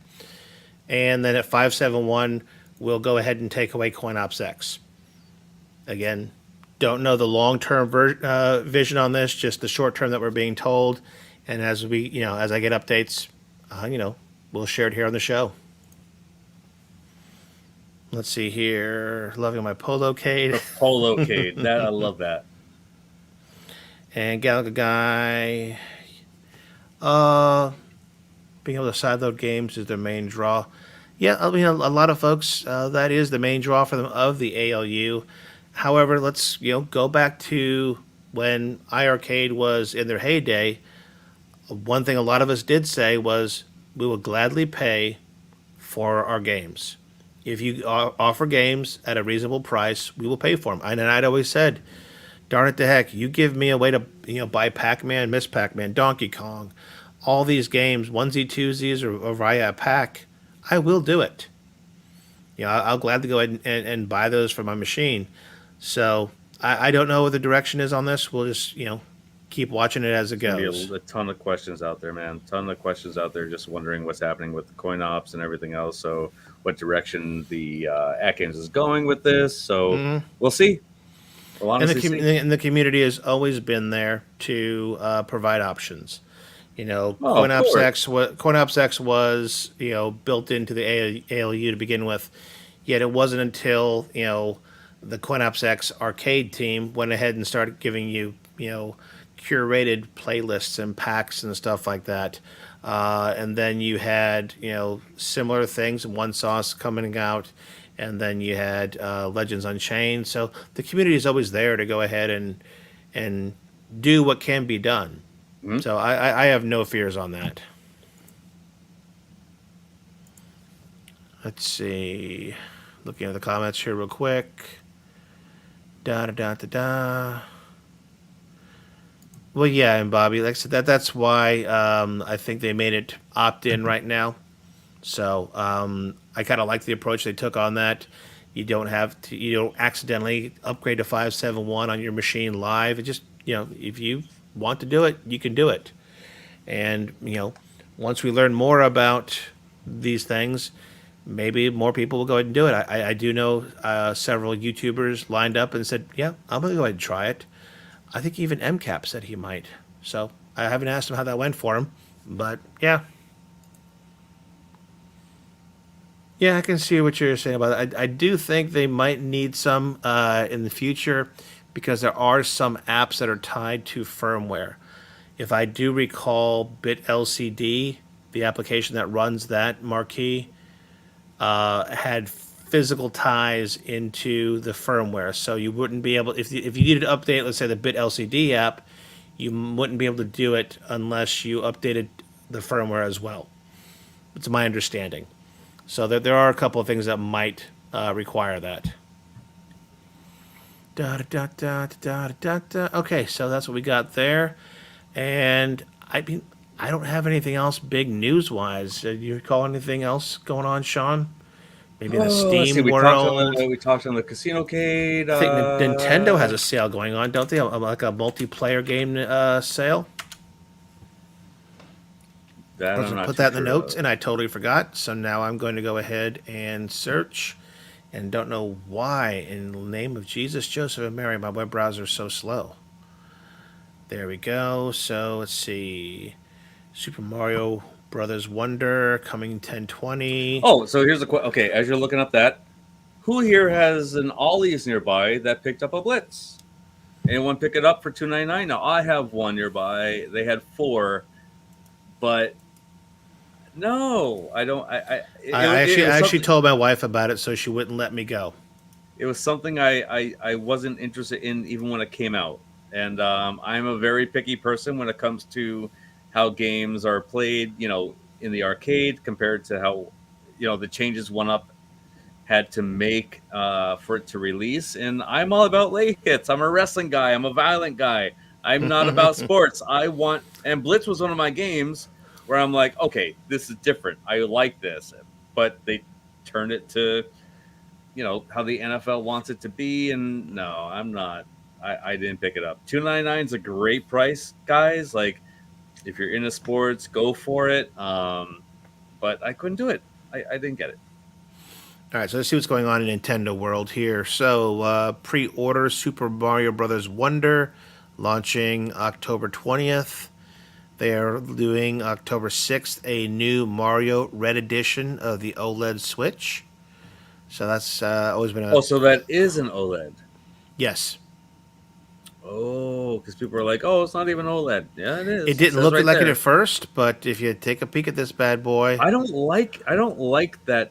And then at 571, we'll go ahead and take away CoinOps X. Again, don't know the long-term vision on this, just the short-term that we're being told. And as I get updates, we'll share it here on the show. Let's see here. Loving my Polo-cade. The Polo-cade. I love that. And Galaga Guy. Being able to sideload games is their main draw. Yeah, I mean, a lot of folks, that is the main draw for them of the ALU. However, let's go back to when iArcade was in their heyday. One thing a lot of us did say was we will gladly pay for our games. If you offer games at a reasonable price, we will pay for them. And I'd always said, darn it to heck, you give me a way to buy Pac-Man, Miss Pac-Man, Donkey Kong, all these games, onesie, twosies, or via a pack, I will do it. I'll gladly go ahead and buy those for my machine. So I don't know what the direction is on this. We'll just keep watching it as it goes. A ton of questions out there, man. Ton of questions out there, just wondering what's happening with the CoinOps and everything else. So what direction the atgames is going with this. So we'll see. We'll honestly see. And the community has always been there to provide options. CoinOps X was built into the ALU to begin with. Yet it wasn't until the CoinOps X arcade team went ahead and started giving you curated playlists and packs and stuff like that. And then you had similar things, One Sauce coming out, and then you had Legends Unchained. So the community is always there to go ahead and do what can be done. Mm-hmm. So I have no fears on that. Let's see. Looking at the comments here real quick. Da. Well, yeah, and Bobby, like I said, that's why I think they made it opt-in right now. So I kind of like the approach they took on that. You don't accidentally upgrade to 571 on your machine live. It just if you want to do it, you can do it. And once we learn more about these things, maybe more people will go ahead and do it. I do know several YouTubers lined up and said, yeah, I'm going to go ahead and try it. I think even MCAP said he might. So I haven't asked him how that went for him. But, yeah. Yeah, I can see what you're saying about it. I do think they might need some in the future because there are some apps that are tied to firmware. If I do recall, BitLCD, the application that runs that marquee, had physical ties into the firmware, so you wouldn't be able, if you needed to update, let's say the BitLCD app, you wouldn't be able to do it unless you updated the firmware as well. It's my understanding. So there are a couple of things that might require that. Okay, so that's what we got there, and I mean, I don't have anything else big news-wise. Do you recall anything else going on, Sean? Maybe in the Oh, let's see. Steam world? We talked on the Casino Cade. I think Nintendo has a sale going on, don't they? Like a multiplayer game sale? That I was I'm going to not put too that in the sure notes, of. and I totally forgot. So now I'm going to go ahead and search. And don't know why, in the name of Jesus, Joseph, and Mary, my web browser is so slow. There we go. So let's see. Super Mario Brothers Wonder coming 1020. Oh, so here's the question. Okay, as you're looking up that, who here has an Ollie's nearby that picked up a Blitz? Anyone pick it up for $2.99? Now I have one nearby. They had 4, but no, I don't. I Was actually something, told my wife about it, so she wouldn't let me go. it was something I wasn't interested in even when it came out. And I'm a very picky person when it comes to how games are played, in the arcade compared to how, the changes One Up had to make for it to release. And I'm all about late hits. I'm a wrestling guy. I'm a violent guy. I'm not about sports. And Blitz was one of my games where I'm like, okay, this is different. I like this. But they turned it to, how the NFL wants it to be. And no, I'm not. I didn't pick it up. $2.99 is a great price, guys. Like, if you're into sports, go for it. But I couldn't do it. I didn't get it. All right, so let's see what's going on in Nintendo World here. So, pre-order Super Mario Brothers Wonder, launching October 20th. They're doing October 6th a new Mario Red Edition of the OLED Switch. So that's always been a... Oh, so that is an OLED. Yes. Oh, because people are like, oh, it's not even OLED. Yeah, it is. It didn't says look right like it there. at first, but if you take a peek at this bad boy... I don't like that.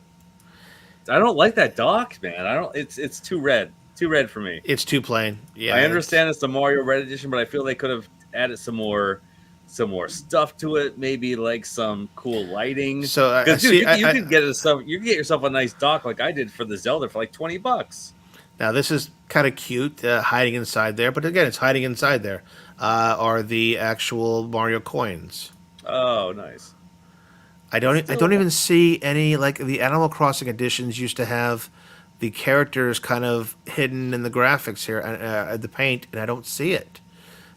I don't like that dock, man. It's too red. Too red for me. It's too plain. Yeah, I understand it's the Mario Red Edition, but I feel they could have added some more stuff to it. Maybe like some cool lighting. So Because you could get yourself a nice dock like I did for the Zelda for like $20. Now this is kind of cute, hiding inside there. But again, it's hiding inside there. Are the actual Mario coins? Oh, nice. I don't even see any, like the Animal Crossing editions used to have the characters kind of hidden in the graphics here, the paint, and I don't see it.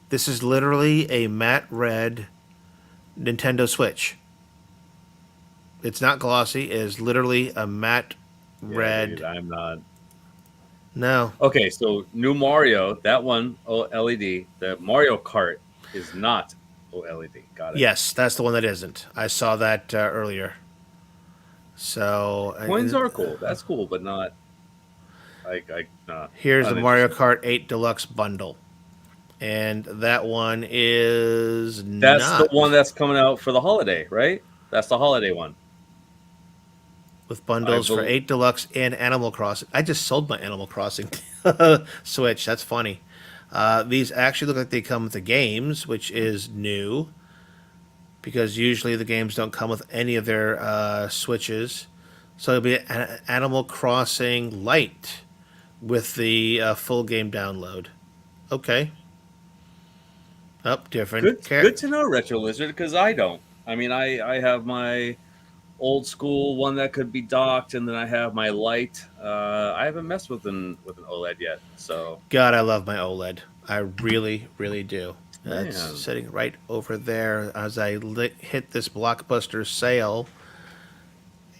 This is literally a matte red Nintendo Switch. It's not glossy. It is literally a matte red. Dude, I'm not. No. Okay, so new Mario, that one OLED. The Mario Kart is not OLED. Got it. Yes, that's the one that isn't. I saw that earlier. So Coins are cool. That's cool, but not. Nah, here's not the Mario interested. Kart 8 Deluxe bundle, and that one is That's the not one that's coming out for the holiday, right? That's the holiday one. with bundles I for bel- 8 Deluxe and Animal Crossing. I just sold my Animal Crossing Switch. That's funny. These actually look like they come with the games, which is new, because usually the games don't come with any of their Switches. So it'll be an Animal Crossing Lite with the full game download. Okay. Up different. Good to know, Retro Lizard, because I don't. I mean, I have my old school one that could be docked, and then I have my light. I haven't messed with an OLED yet, so God, I love my OLED. I really, really do. That's Man. sitting right over there as I hit this Blockbuster sale.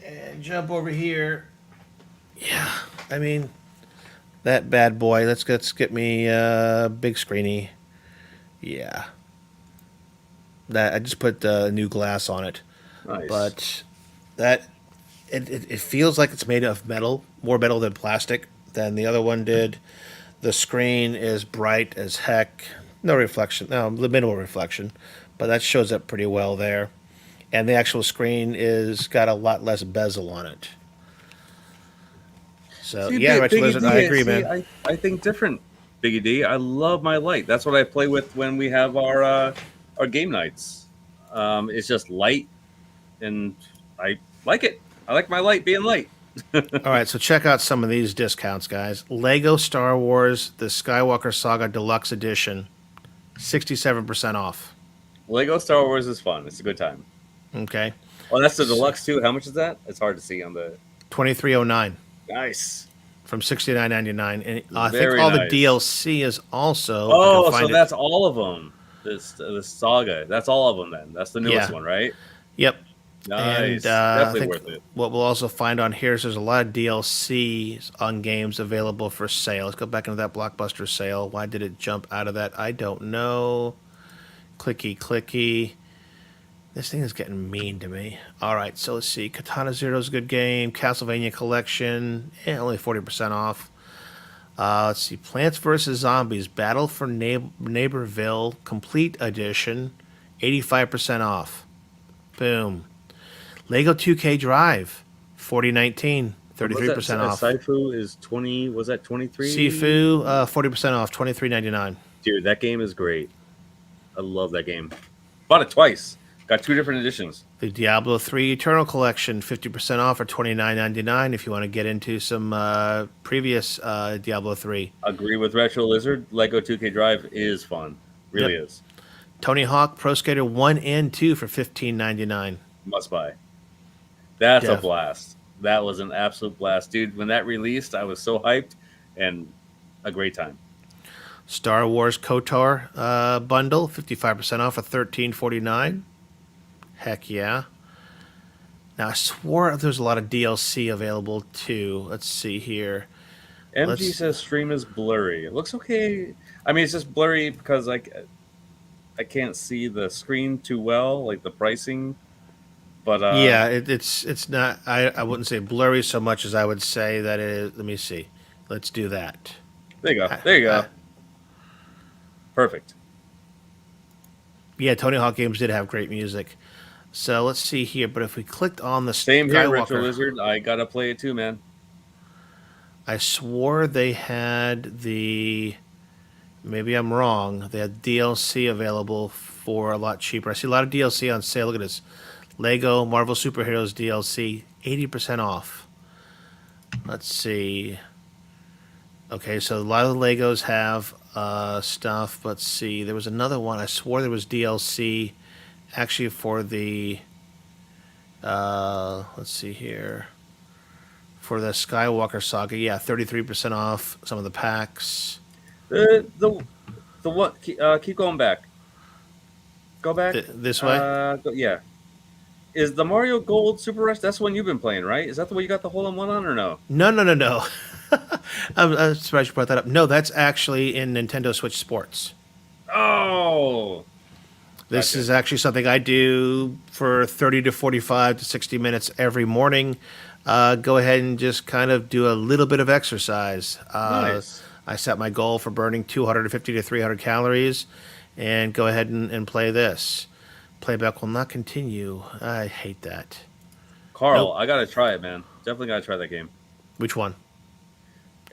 And jump over here. Yeah, I mean, that bad boy. Let's get me big screeny. Yeah. That I just put new glass on it. nice. But that it feels like it's made of metal, more metal than plastic than the other one did. The screen is bright as heck. No reflection, no minimal reflection, but that shows up pretty well there. And the actual screen is got a lot less bezel on it. So See, yeah, Retro Biggie Lizard, D, I agree, see, man. I think different, Biggie D. I love my light. That's what I play with when we have our game nights. It's just light, and I like it. I like my light being light. All right, so check out some of these discounts, guys. Lego Star Wars: The Skywalker Saga Deluxe Edition, 67% off. Lego Star Wars is fun. It's a good time. Okay. Oh, that's the deluxe too. How much is that? It's hard to see on the. 2309 Nice. from 69.99, and I think Very all the nice. DLC is also. Oh, if I can so find it. that's all of them. This saga. That's all of them then. That's the newest Yeah. one, right? Yep. Nice. And I Definitely think worth it. what we'll also find on here is there's a lot of DLCs on games available for sale. Let's go back into that Blockbuster sale. Why did it jump out of that? I don't know. Clicky. This thing is getting mean to me. All right, so let's see. Katana Zero is a good game. Castlevania Collection, only 40% off. Let's see. Plants vs. Zombies Battle for Neighborville Complete Edition, 85% off. Boom. Lego 2K Drive, 4019, 33% off. Saifu is 20. Was that 23? Sifu, 40% off, 23.99. Dude, that game is great. I love that game. Bought it twice. Got 2 different editions. The Diablo 3 Eternal Collection, 50% off, or 29.99 if you want to get into some previous Diablo 3. Agree with Retro Lizard. Lego 2K Drive is fun. Really Yep. is. Tony Hawk Pro Skater 1 and 2 for $15.99. Must buy. That's Yeah. a blast. That was an absolute blast, dude. When that released, I was so hyped and a great time. Star Wars KOTOR bundle, 55% off at $13.49. Heck yeah. Now, I swore there was a lot of DLC available too. Let's see here. MG says stream is blurry. It looks okay. I mean, it's just blurry because I can't see the screen too well, like the pricing. But Yeah, it's not. I wouldn't say blurry so much as I would say that it is. Let me see. Let's do that. there you go. There you go. Perfect. Yeah, Tony Hawk games did have great music. So let's see here. But if we clicked on the Same here, Retro Skywalker, Lizard. I gotta play it too, man. I swore they had the. Maybe I'm wrong. They had DLC available for a lot cheaper. I see a lot of DLC on sale. Look at this. Lego Marvel Superheroes DLC, 80% off. Let's see. Okay, so a lot of the Legos have stuff. Let's see. There was another one. I swore there was DLC actually for the. Let's see here. For the Skywalker Saga, yeah, 33% off some of the packs. The what? Keep going back. Go back. This way? Yeah. Is the Mario Gold Super Rush? That's the one you've been playing, right? Is that the one you got the hole-in-one on, or no? No. I'm surprised you brought that up. No, that's actually in Nintendo Switch Sports. Oh, This Gotcha. is actually something I do for 30 to 45 to 60 minutes every morning. Go ahead and just kind of do a little bit of exercise. Nice. I set my goal for burning 250 to 300 calories and go ahead and play this. Playback will not continue. I hate that. Carl, Nope. I gotta try it, man. Definitely gotta try that game. Which one?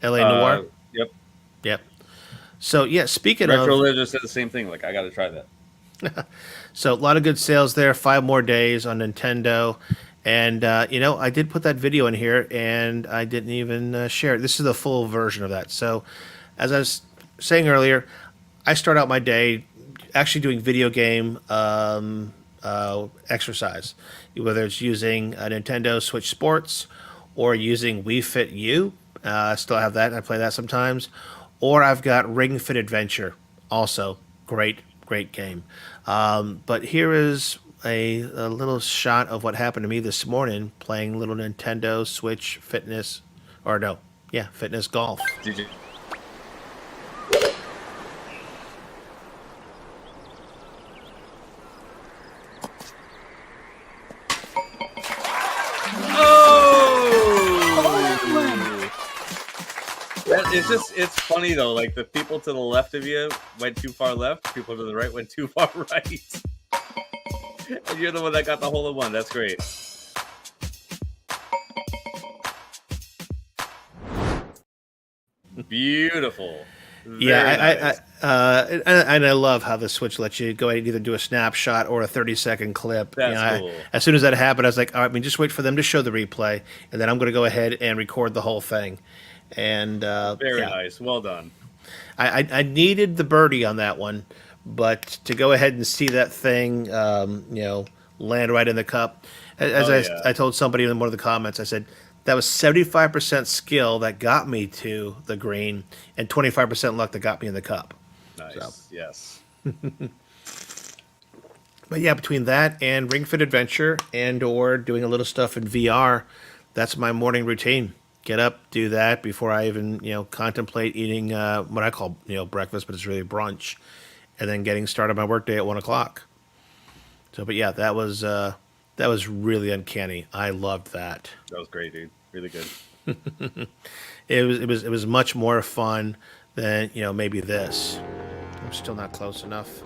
LA Noir? Yep. Yep. So, yeah, speaking Retro of... Lizard said the same thing. Like, I gotta try that. So a lot of good sales there. 5 more days on Nintendo. And, I did put that video in here, and I didn't even share it. This is the full version of that. So as I was saying earlier, I start out my day actually doing video game exercise, whether it's using a Nintendo Switch Sports or using Wii Fit U. I still have that, and I play that sometimes. Or I've got Ring Fit Adventure, also great game. But here is a little shot of what happened to me this morning playing little Nintendo Switch Fitness Golf. Did you? It's funny though. Like the people to the left of you went too far left. People to the right went too far right. And you're the one that got the hole in one. That's great. Beautiful. Yeah, and I love how the Switch lets you go ahead and either do a snapshot or a 30-second clip. That's cool. As soon as that happened, I was like, all right, just wait for them to show the replay, and then I'm going to go ahead and record the whole thing. And Very nice. Well done. I needed the birdie on that one, but to go ahead and see that thing, land right in the cup, as I told somebody in one of the comments, I said that was 75% skill that got me to the green, and 25% luck that got me in the cup. Nice. So. Yes. But yeah, between that and Ring Fit Adventure and or doing a little stuff in VR, that's my morning routine. Get up, do that before I even contemplate eating what I call breakfast, but it's really brunch, and then getting started my workday at 1:00. So, but yeah, that was really uncanny. I loved that. That was great, dude. Really good. It was much more fun than maybe this. I'm still not close enough.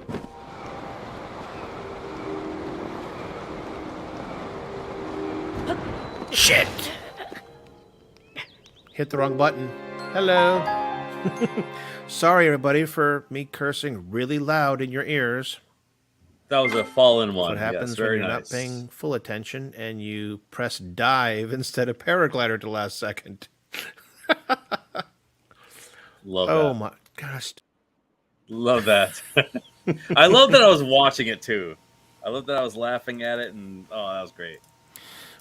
Shit! Hit the wrong button. Hello. Sorry, everybody, for me cursing really loud in your ears. That was a fallen one. What happens yes, when very you're nice. not paying full attention and you press dive instead of paraglider at the last second? Love that. Oh my gosh. Love that. I love that I was watching it too. I love that I was laughing at it, and that was great.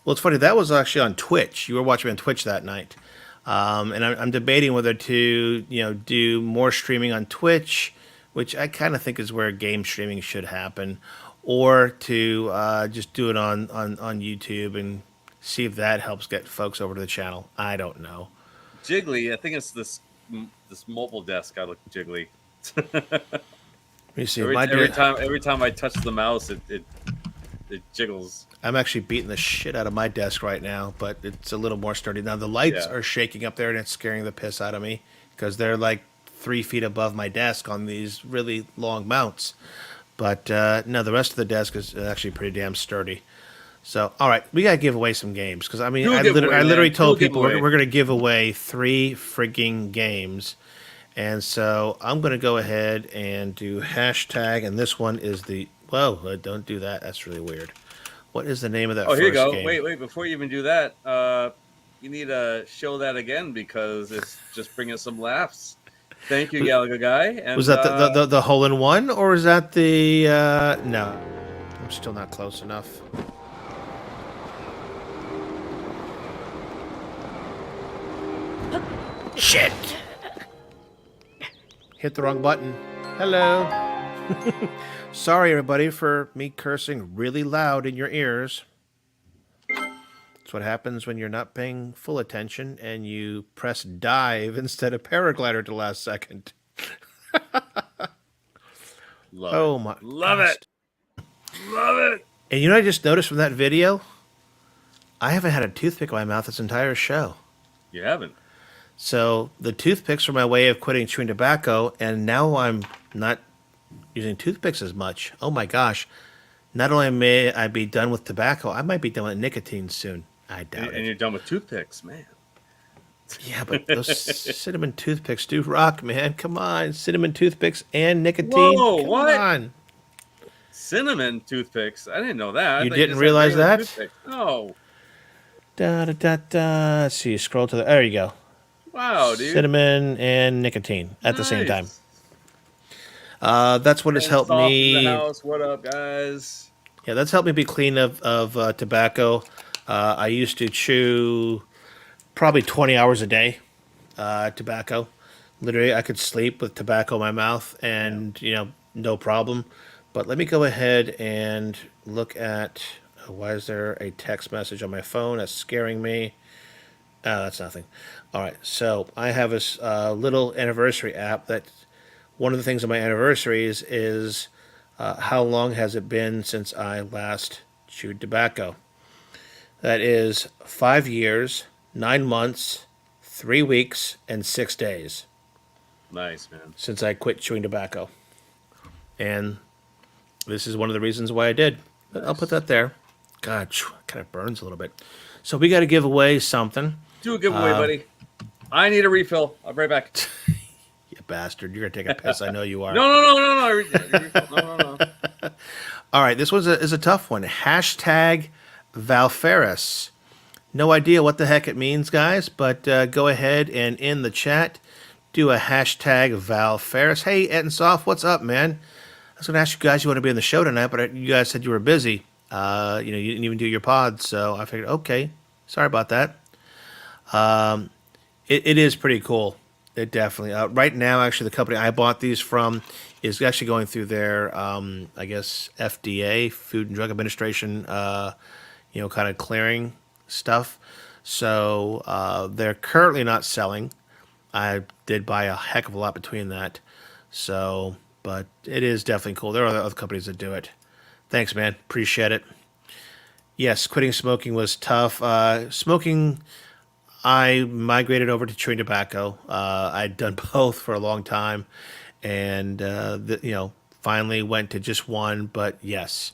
Well, it's funny. That was actually on Twitch. You were watching me on Twitch that night. And I'm debating whether to, do more streaming on Twitch, which I kind of think is where game streaming should happen, or to just do it on YouTube and see if that helps get folks over to the channel. I don't know. Jiggly, I think it's this mobile desk. I look jiggly. Let me see. Every time I touch the mouse, it jiggles. I'm actually beating the shit out of my desk right now, but it's a little more sturdy. Now, the lights are shaking up there, and it's scaring the piss out of me because they're like 3 feet above my desk on these really long mounts. But no, the rest of the desk is actually pretty damn sturdy. So, all right, we got to give away some games because, I mean, I literally told people we're going to give away 3 freaking games. And so I'm going to go ahead and do hashtag, and this one is whoa, don't do that. That's really weird. What is the name of that first game? Here you go. Wait, before you even do that, you need to show that again because it's just bringing some laughs. Thank you, Galaga Guy. And, was that the hole-in-one, or is that the... No, I'm still not close enough. Shit! Hit the wrong button. Hello. Sorry, everybody, for me cursing really loud in your ears. That's what happens when you're not paying full attention and you press dive instead of paraglider at the last second. Love it. And you know what I just noticed from that video? I haven't had a toothpick in my mouth this entire show. You haven't? So the toothpicks were my way of quitting chewing tobacco, and now I'm not using toothpicks as much. Oh my gosh. Not only may I be done with tobacco, I might be done with nicotine soon. I doubt it. And you're done with toothpicks, man. Yeah, but those cinnamon toothpicks do rock, man. Come on. Cinnamon toothpicks and nicotine. Whoa, Come what? on. Cinnamon toothpicks? I didn't know that. You didn't realize that? No. Let's see. Scroll to there you go. Wow, dude. Cinnamon and nicotine at the same time. That's what has helped me. In the house. What up, guys? Yeah, that's helped me be clean of tobacco. I used to chew probably 20 hours a day, tobacco. Literally, I could sleep with tobacco in my mouth and, no problem. But let me go ahead and look at, why is there a text message on my phone that's scaring me? Oh, that's nothing. All right, so I have this little anniversary app that one of the things on my anniversaries is how long has it been since I last chewed tobacco. That is 5 years, 9 months, 3 weeks, and 6 days. Nice, man. Since I quit chewing tobacco. And this is one of the reasons why I did. But I'll put that there. God, it kind of burns a little bit. So we got to give away something. Do a giveaway, buddy. I need a refill. I'll be right back. You bastard. You're going to take a piss. I know you are. No. No. All right, this is a tough one. Hashtag Valfaris. No idea what the heck it means, guys, but go ahead and in the chat, do a hashtag Valfaris. Hey, Ettensoft, what's up, man? was going to ask you guys, you want to be on the show tonight, but you guys said you were busy. You didn't even do your pod, so I figured, okay, sorry about that. It is pretty cool. It definitely. Right now, actually, the company I bought these from is actually going through their, I guess, FDA, Food and Drug Administration, kind of clearing stuff. So they're currently not selling. I did buy a heck of a lot between that. So, but it is definitely cool. There are other companies that do it. Thanks, man. Appreciate it. Yes, quitting smoking was tough. Smoking, I migrated over to chewing tobacco. I'd done both for a long time, and finally went to just one. But yes,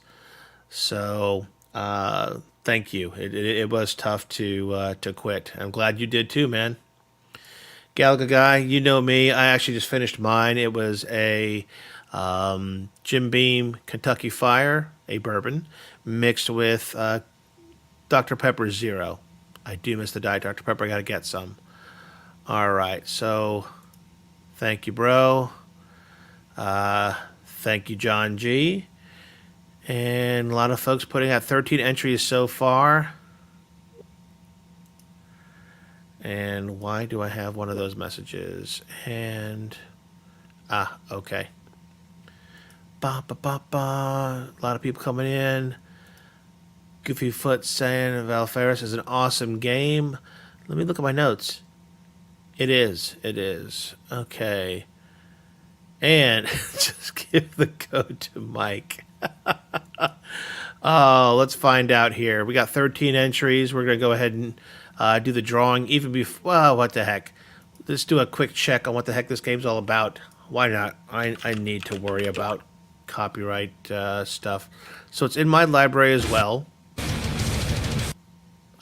so thank you. It was tough to quit. I'm glad you did too, man. Galaga guy, you know me. I actually just finished mine. It was a Jim Beam Kentucky Fire, a bourbon, mixed with Dr. Pepper Zero. I do miss the Diet Dr. Pepper. I got to get some. All right. So thank you, bro. Thank you, John G. And a lot of folks putting out 13 entries so far. And why do I have one of those messages? And, okay. Ba, ba, ba, ba. A lot of people coming in. Goofy Foot saying Valfaris is an awesome game. Let me look at my notes. It is. Okay. And just give the code to Mike. Oh, let's find out here. We got 13 entries. We're going to go ahead and do the drawing even before. Well, what the heck? Let's do a quick check on what the heck this game's all about. Why not? I need to worry about copyright stuff. So it's in my library as well.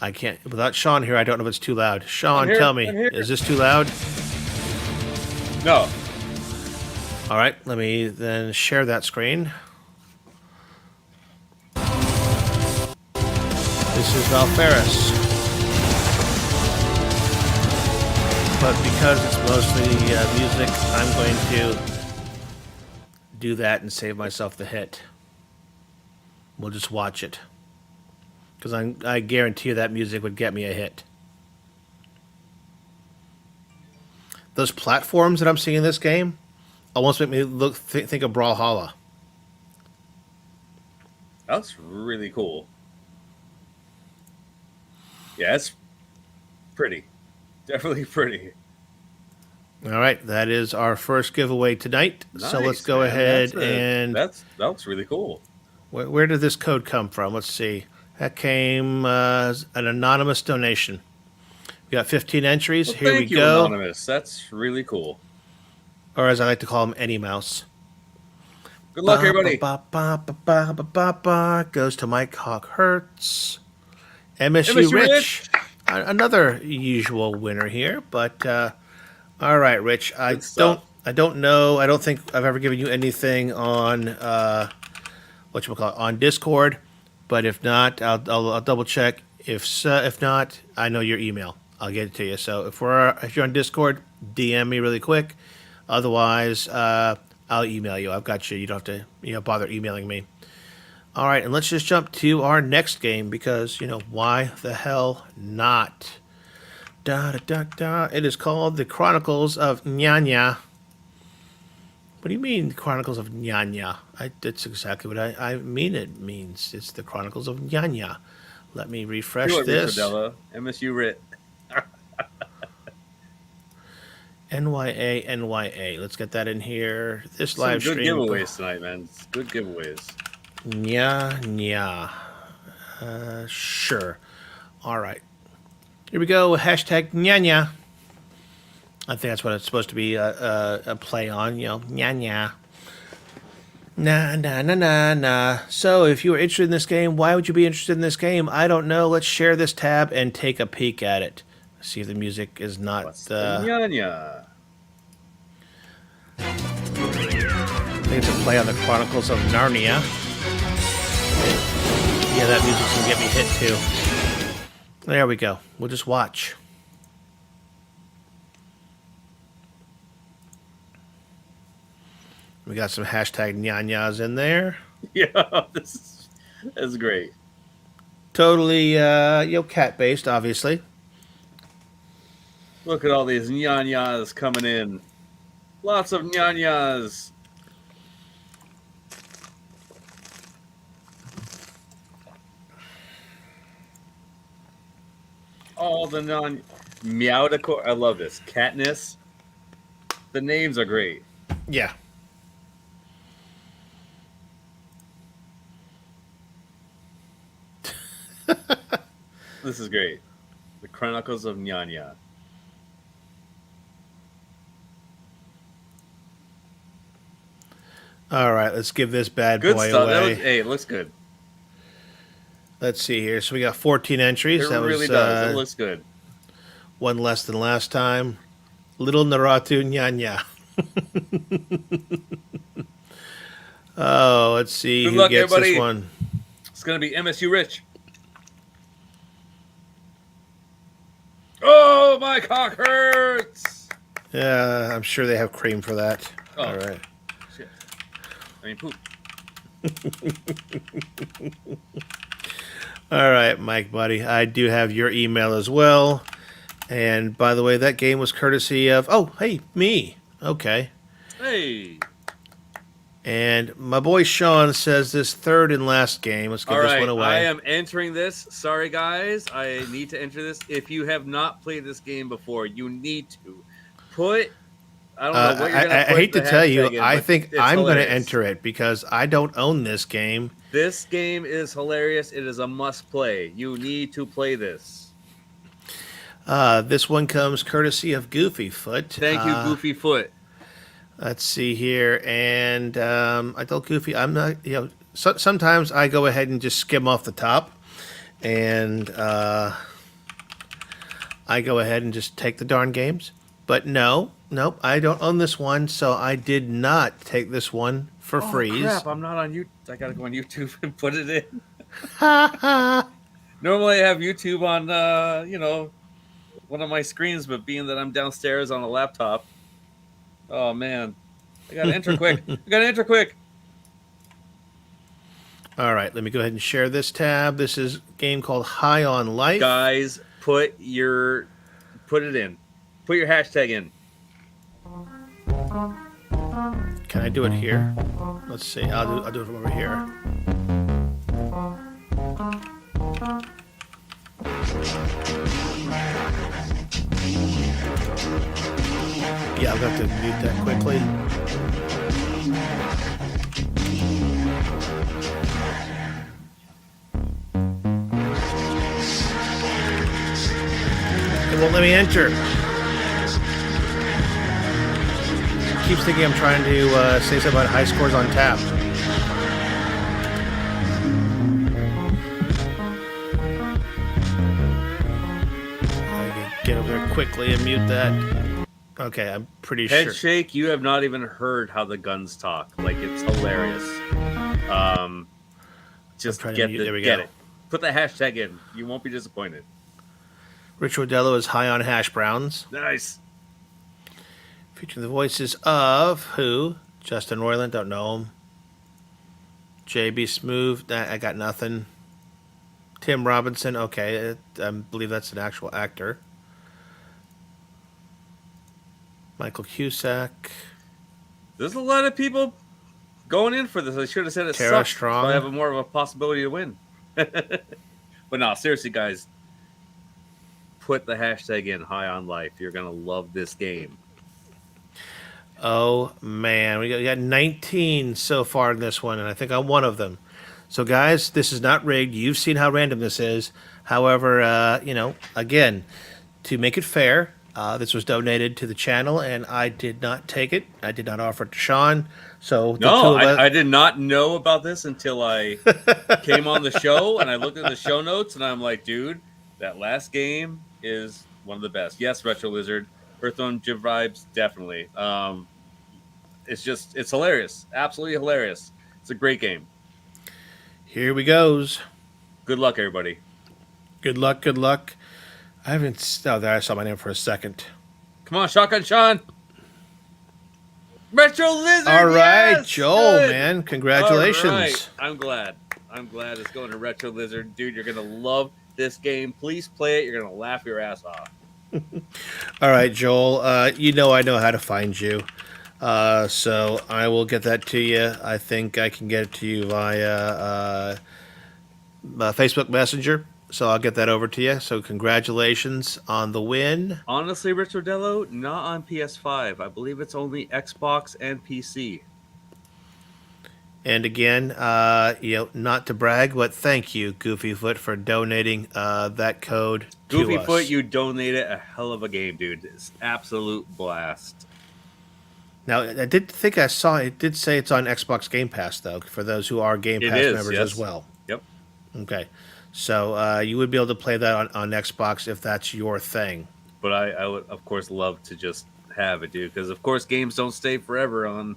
I can't, without Sean here, I don't know if it's too loud. Sean, tell me, is this too loud? No. All right, let me then share that screen. This is Valfaris. But because it's mostly music, I'm going to do that and save myself the hit. We'll just watch it. Because I guarantee you that music would get me a hit. Those platforms that I'm seeing in this game almost make me think of Brawlhalla. That's really cool. Yeah, it's pretty. Definitely pretty. All right, that is our first giveaway tonight. Nice, so let's go ahead and... That's really cool. Where did this code come from? Let's see. That came as an anonymous donation. We got 15 entries. Well, Here we thank you, go. Anonymous. That's really cool. Or as I like to call him, Any Mouse. Good luck, everybody. Goes to Mike Hawk Hertz. MSU Rich. Another usual winner here. But, all right, Rich. I don't know. I don't think I've ever given you anything on, on Discord. But if not, I'll double check. If not, I know your email. I'll get it to you. So if you're on Discord, DM me really quick. Otherwise, I'll email you. I've got you. You don't have to bother emailing me. All right, and let's just jump to our next game because why the hell not? It is called the Chronicles of Nyanya. What do you mean, Chronicles of Nyanya? That's exactly what I mean it means. It's the Chronicles of Nyanya. Let me refresh this. MSU Rit. NYA. Let's get that in here. This live stream. Good giveaways tonight, man. Good giveaways. Nya. Sure. All right. Here we go. Hashtag Nyanya. I think that's what it's supposed to be a play on, Nyanya. Nah. So if you were interested in this game, why would you be interested in this game? I don't know. Let's share this tab and take a peek at it. See if the music is not... Nyanya. I think it's a play on the Chronicles of Narnia. Yeah, that music's going to get me hit too. There we go. We'll just watch. We got some hashtag Nyanyas in there. Yeah, this is great. Totally, cat based, obviously. Look at all these Nyanyas coming in. Lots of Nyanyas. All the Meowdacor. I love this. Katniss. The names are great. Yeah. This is great. The Chronicles of Nyanya. All right, let's give this bad Good boy stuff. away. It looks good. Let's see here. So we got 14 entries. It That really was does. It looks good. one less than last time. Little Naratu Nyanya. Oh, let's see Good who luck, gets everybody. this one. It's going to be MSU Rich. Oh, my cock hurts. Yeah, I'm sure they have cream for that. Oh. All right. Shit. I mean, poop. All right, Mike, buddy. I do have your email as well. And by the way, that game was courtesy of, me. Okay. Hey. And my boy Sean says this third and last game. Let's give All this right. one away. I am entering this. Sorry, guys. I need to enter this. If you have not played this game before, you need to put. I don't know what you're going to I put hate to the tell you, hashtag in, I but think it's I'm going to hilarious. enter it because I don't own this game. This game is hilarious. It is a must play. You need to play this. This one comes courtesy of Goofy Foot. Thank you, Goofy Foot. Let's see here. And I told Goofy, I'm not, sometimes I go ahead and just skim off the top. And I go ahead and just take the darn games. But nope, I don't own this one. So I did not take this one for freeze. Crap, I'm not on YouTube. I gotta go on YouTube and put it in. Normally I have YouTube on, one of my screens, but being that I'm downstairs on a laptop, oh man, I gotta enter quick. All right, let me go ahead and share this tab. This is a game called High on Life. Guys, put it in. Put your hashtag in. Can I do it here? Let's see. I'll do it from over here. Yeah, I'm going to have to mute that quickly. It won't let me enter. Keeps thinking I'm trying to say something about high scores on tap. I can get over there quickly and mute that. Okay, I'm pretty Head sure. shake, you have not even heard how the guns talk. Like, it's hilarious. Just trying to get mute- there we get go. it. Put the hashtag in. You won't be disappointed. Rich Rodello is high on hash browns. Nice. Featuring the voices of who? Justin Roiland, don't know him. JB Smooth, I got nothing. Tim Robinson, okay, I believe that's an actual actor. Michael Cusack. There's a lot of people going in for this. I should have said it Tara sucks. Strong. So I have more of a possibility to win. But no, seriously, guys. Put the hashtag in High on Life. You're going to love this game. Oh, man. We got 19 so far in this one, and I think I'm one of them. So, guys, this is not rigged. You've seen how random this is. However, again, to make it fair, this was donated to the channel, and I did not take it. I did not offer it to Sean. So, No, I did not know about this until I came on the show, and I looked at the show notes, and I'm like, dude, that last game is one of the best. Yes, Retro Lizard. Earthworm Jim vibes, definitely. It's hilarious. Absolutely hilarious. It's a great game. Here we goes. Good luck, everybody. Good luck, good luck. I haven't... Oh, there, I saw my name for a second. Come on, Shotgun Sean. Retro Lizard. All right, yes! Joel, Good. man, congratulations. All right. I'm glad it's going to Retro Lizard. Dude, you're going to love this game. Please play it. You're going to laugh your ass off. All right, Joel, you know I know how to find you. So I will get that to you. I think I can get it to you via Facebook Messenger. So I'll get that over to you. So congratulations on the win. Honestly, Rich Rodello, not on PS5. I believe it's only Xbox and PC. And again, not to brag, but thank you, Goofyfoot, for donating that code to us. Goofyfoot, you donated a hell of a game, dude. It's absolute blast. Now, I did think I saw it did say it's on Xbox Game Pass, though, for those who are Game Pass members as well. Yep. Okay. So you would be able to play that on Xbox if that's your thing. But I would, of course, love to just have it, dude, because, of course, games don't stay forever on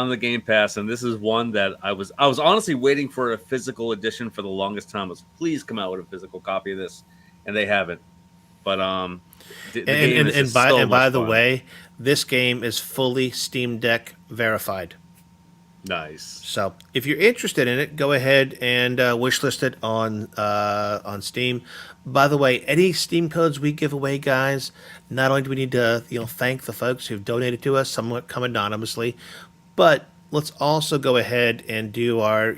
the Game Pass, and this is one that I was honestly waiting for a physical edition for the longest time. Please come out with a physical copy of this, and they haven't. But by the way, this game is fully Steam Deck verified. Nice. So if you're interested in it, go ahead and wishlist it on Steam. By the way, any Steam codes we give away, guys, not only do we need to thank the folks who've donated to us, some come anonymously, but let's also go ahead and do our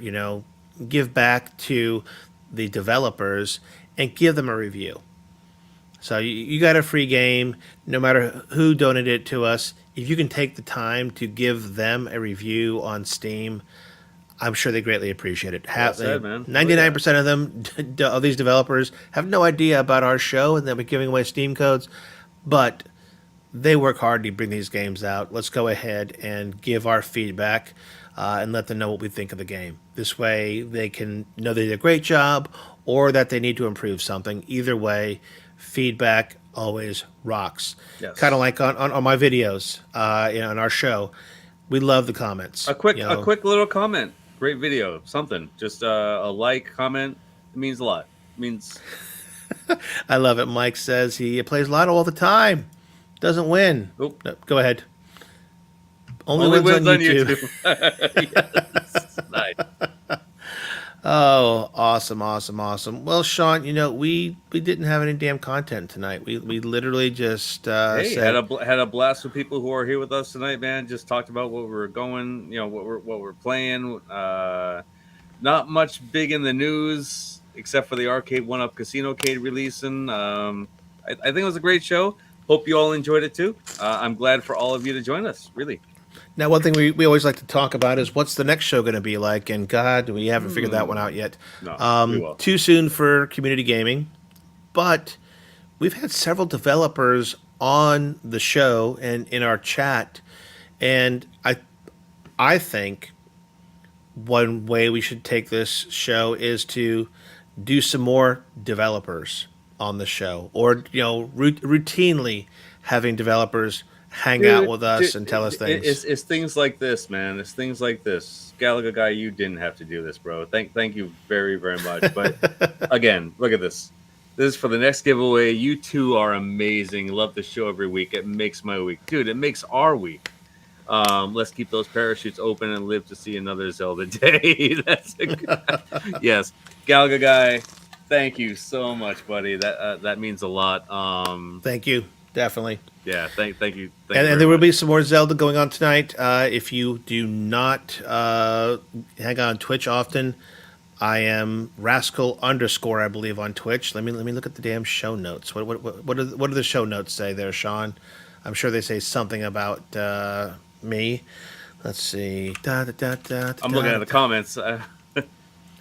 give back to the developers and give them a review. So you got a free game, no matter who donated it to us. If you can take the time to give them a review on Steam, I'm sure they greatly appreciate it. Well said, man. 99% of them, of these developers, have no idea about our show and that we're giving away Steam codes, but they work hard to bring these games out. Let's go ahead and give our feedback and let them know what we think of the game. This way they can know they did a great job or that they need to improve something. Either way, feedback always rocks. Yes. Kind of like on my videos, on our show, we love the comments. A quick little comment. Great video. Something. Just a like, comment. It means a lot. It means. I love it. Mike says he plays Lotto all the time. Doesn't win. Nope. No, go ahead. Only wins on YouTube. Yes. Nice. Oh, awesome. Well, Sean, we didn't have any damn content tonight. We literally just had a blast with people who are here with us tonight, man. Just talked about what we were going, what we're playing. Not much big in the news except for the Arcade 1-Up Casino Cade releasing. I think it was a great show. Hope you all enjoyed it too. I'm glad for all of you to join us. Really. Now, one thing we always like to talk about is what's the next show going to be like, and God, we haven't figured that one out yet. No, we will. Too soon for community gaming, but we've had several developers on the show and in our chat, and I think one way we should take this show is to do some more developers on the show, or routinely having developers hang out with us and tell us things. It's things like this, man. It's things like this. Galaga guy, you didn't have to do this, bro. Thank you very, very much. But again, look at this. This is for the next giveaway. You two are amazing. Love the show every week. It makes my week. Dude, it makes our week. Let's keep those parachutes open and live to see another Zelda day. That's a good... Yes. Galaga guy, thank you so much, buddy. That means a lot. Thank you. Definitely. Yeah, thank you. And there will be some more Zelda going on tonight. If you do not hang on Twitch often, I am Rascal_, I believe, on Twitch. Let me look at the damn show notes. What do the show notes say there, Sean? I'm sure they say something about me. Let's see. I'm looking at the comments.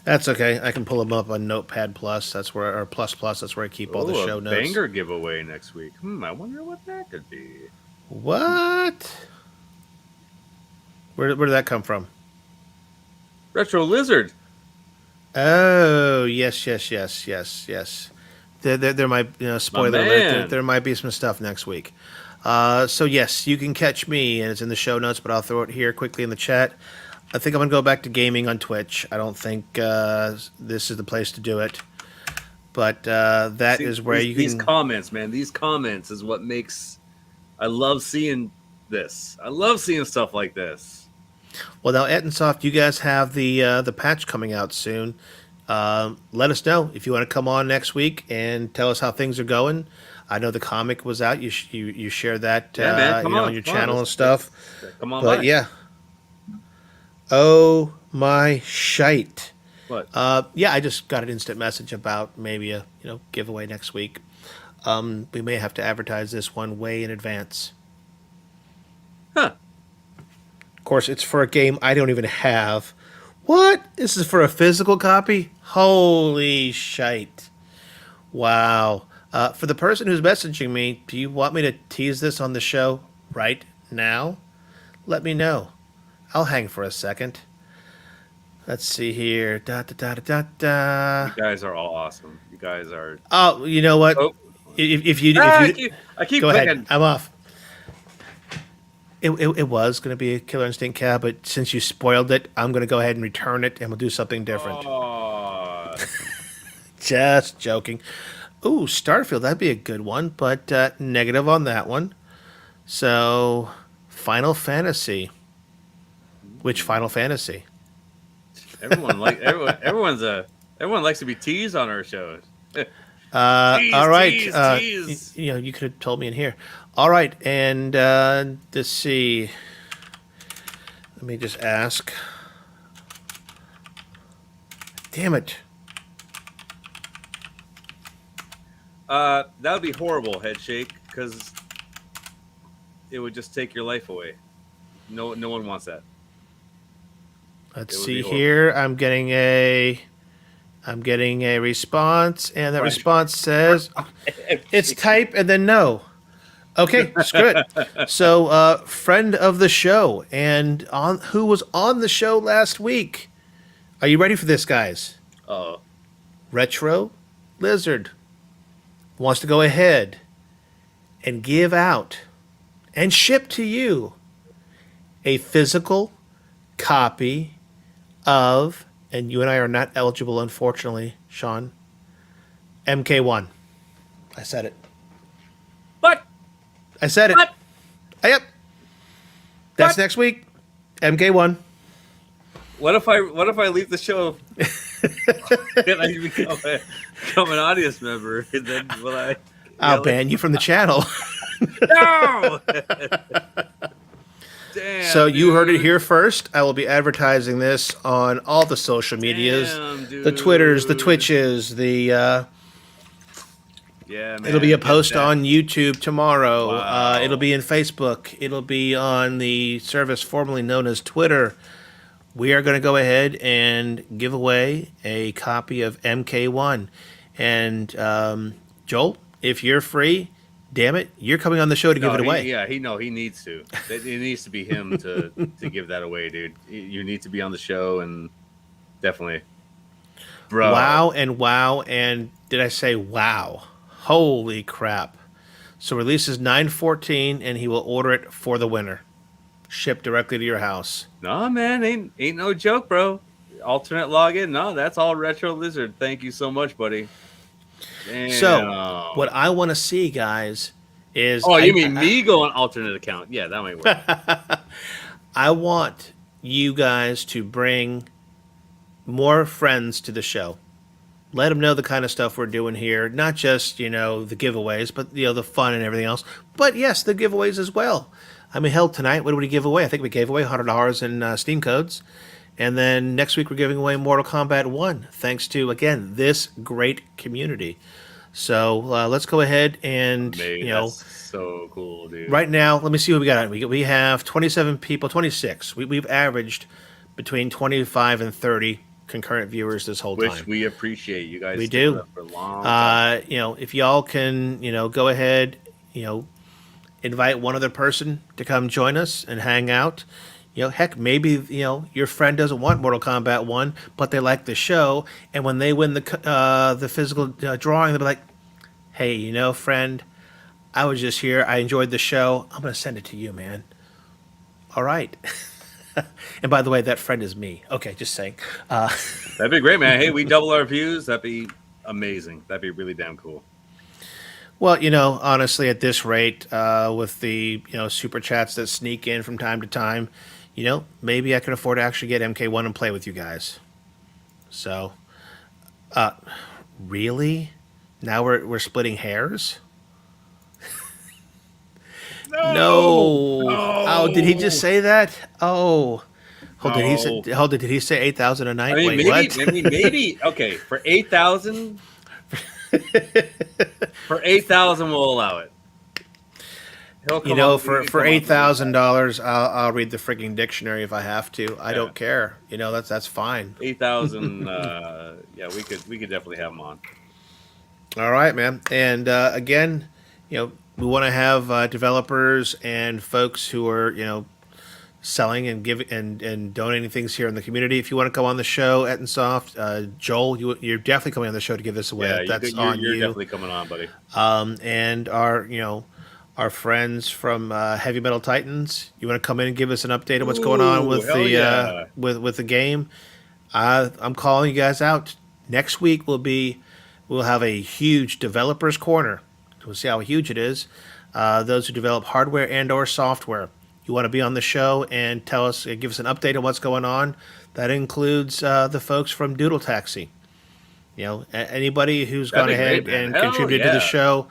That's okay. I can pull them up on Notepad Plus. That's where, or Plus. That's where I keep all the show notes. Banger giveaway next week. I wonder what that could be. What? Where did that come from? Retro Lizard. Oh, yes. There might, spoiler alert. There might be some stuff next week. So yes, you can catch me, and it's in the show notes, but I'll throw it here quickly in the chat. I think I'm going to go back to gaming on Twitch. I don't think this is the place to do it. But is where you can... These comments, man. These comments is what makes... I love seeing this. I love seeing stuff like this. Well, now, Ettensoft, you guys have the patch coming out soon. Let us know if you want to come on next week and tell us how things are going. I know the comic was out. You shared that Yeah, man, come on your come on. channel and stuff. Come on But by. yeah. Oh my shite. What? Yeah, I just got an instant message about maybe a giveaway next week. We may have to advertise this one way in advance. Huh. Of course, it's for a game I don't even have. What? This is for a physical copy? Holy shite. Wow. For the person who's messaging me, do you want me to tease this on the show right now? Let me know. I'll hang for a second. Let's see here. Da da da da da da. You guys are all awesome. You guys are. Oh, you know what? Oh. If you I keep go clicking. ahead. I'm off. It was going to be a Killer Instinct cab, but since you spoiled it, I'm going to go ahead and return it, and we'll do something different. Oh. Just joking. Ooh, Starfield, that'd be a good one, but negative on that one. So, Final Fantasy. Which Final Fantasy? Everyone likes to be teased on our shows. All right. Tease. You could have told me in here. All right, and let's see. Let me just ask. Damn it. That would be horrible, Headshake, because it would just take your life away. No one wants that. Let's It would see be horrible. here. I'm getting a response, and that response says it's type and then no. Okay, screw it. So, friend of the show, and who was on the show last week. Are you ready for this, guys? Uh-oh. Retro Lizard wants to go ahead and give out and ship to you a physical copy of, and you and I are not eligible, unfortunately, Sean, MK1. I said it. What? I said it. What? Yep. That's What? next week. MK1. What if I leave the show and I become an audience member? And then will I? I'll ban you from the channel. No. Damn. So you heard it dude. here first. I will be advertising this on all the social medias, Damn, the Twitters, the dude. Twitches, Yeah, man. it'll be a Get post that. on YouTube tomorrow. Wow. It'll be in Facebook. It'll be on the service formerly known as Twitter. We are going to go ahead and give away a copy of MK1. And Joel, if you're free, damn it, you're coming on the show to give it away. He needs to. It needs to be him to give that away, dude. You need to be on the show, and definitely, bro. Wow, and did I say wow? Holy crap. So release is 9/14, and he will order it for the winner. Shipped directly to your house. No, man, ain't no joke, bro. Alternate login. No, that's all Retro Lizard. Thank you so much, buddy. Damn. So, what I want to see, guys, is... Oh, you mean me go on alternate account? Yeah, that might work. I want you guys to bring more friends to the show. Let them know the kind of stuff we're doing here. Not just, the giveaways, but, the fun and everything else. But, yes, the giveaways as well. I mean, hell, tonight, what did we give away? I think we gave away $100 in Steam codes. And then next week, we're giving away Mortal Kombat 1, thanks to, again, this great community. So let's go ahead and, That's so cool, dude. right now, let me see what we got. We have 27 people, 26. We've averaged between 25 and 30 concurrent viewers this whole time. Which we appreciate. You guys We stick do. with us for a long time. If y'all can, go ahead, invite one other person to come join us and hang out. Heck, maybe, your friend doesn't want Mortal Kombat 1, but they like the show, and when they win the physical drawing, they'll be like, hey, friend, I was just here, I enjoyed the show, I'm going to send it to you, man. All right. And by the way, that friend is me. Okay, just saying. That'd be great, man. Hey, we double our views. That'd be amazing. That'd be really damn cool. Well, honestly, at this rate, with the super chats that sneak in from time to time, maybe I can afford to actually get MK1 and play with you guys. So, really? Now we're splitting hairs? No, No. Oh, did he just no, say that? Oh. no. Did he say 8,000 a I night? mean, Wait, maybe. what? I mean, maybe. Okay, for 8,000, we'll allow it. He'll come on. We can For come on for $8,000, I'll read the freaking dictionary if I have to. I Yeah. don't care. That's fine. 8,000. Yeah, we could definitely have him on. All right, man. And again, we want to have developers and folks who are selling and giving and donating things here in the community. If you want to come on the show, Ettensoft, Joel, you're definitely coming on the show to give this away. Yeah, That's you're on you. definitely coming on, buddy. And our friends from Heavy Metal Titans. You want to come in and give us an update of what's going on Ooh, with hell the yeah. with the game? I'm calling you guys out. Next week we'll have a huge developers corner. We'll see how huge it is. Those who develop hardware and or software. You want to be on the show and tell us, give us an update on what's going on. That includes the folks from Doodle Taxi. Anybody who's That'd gone be ahead great, man. and Hell contributed to the yeah. show.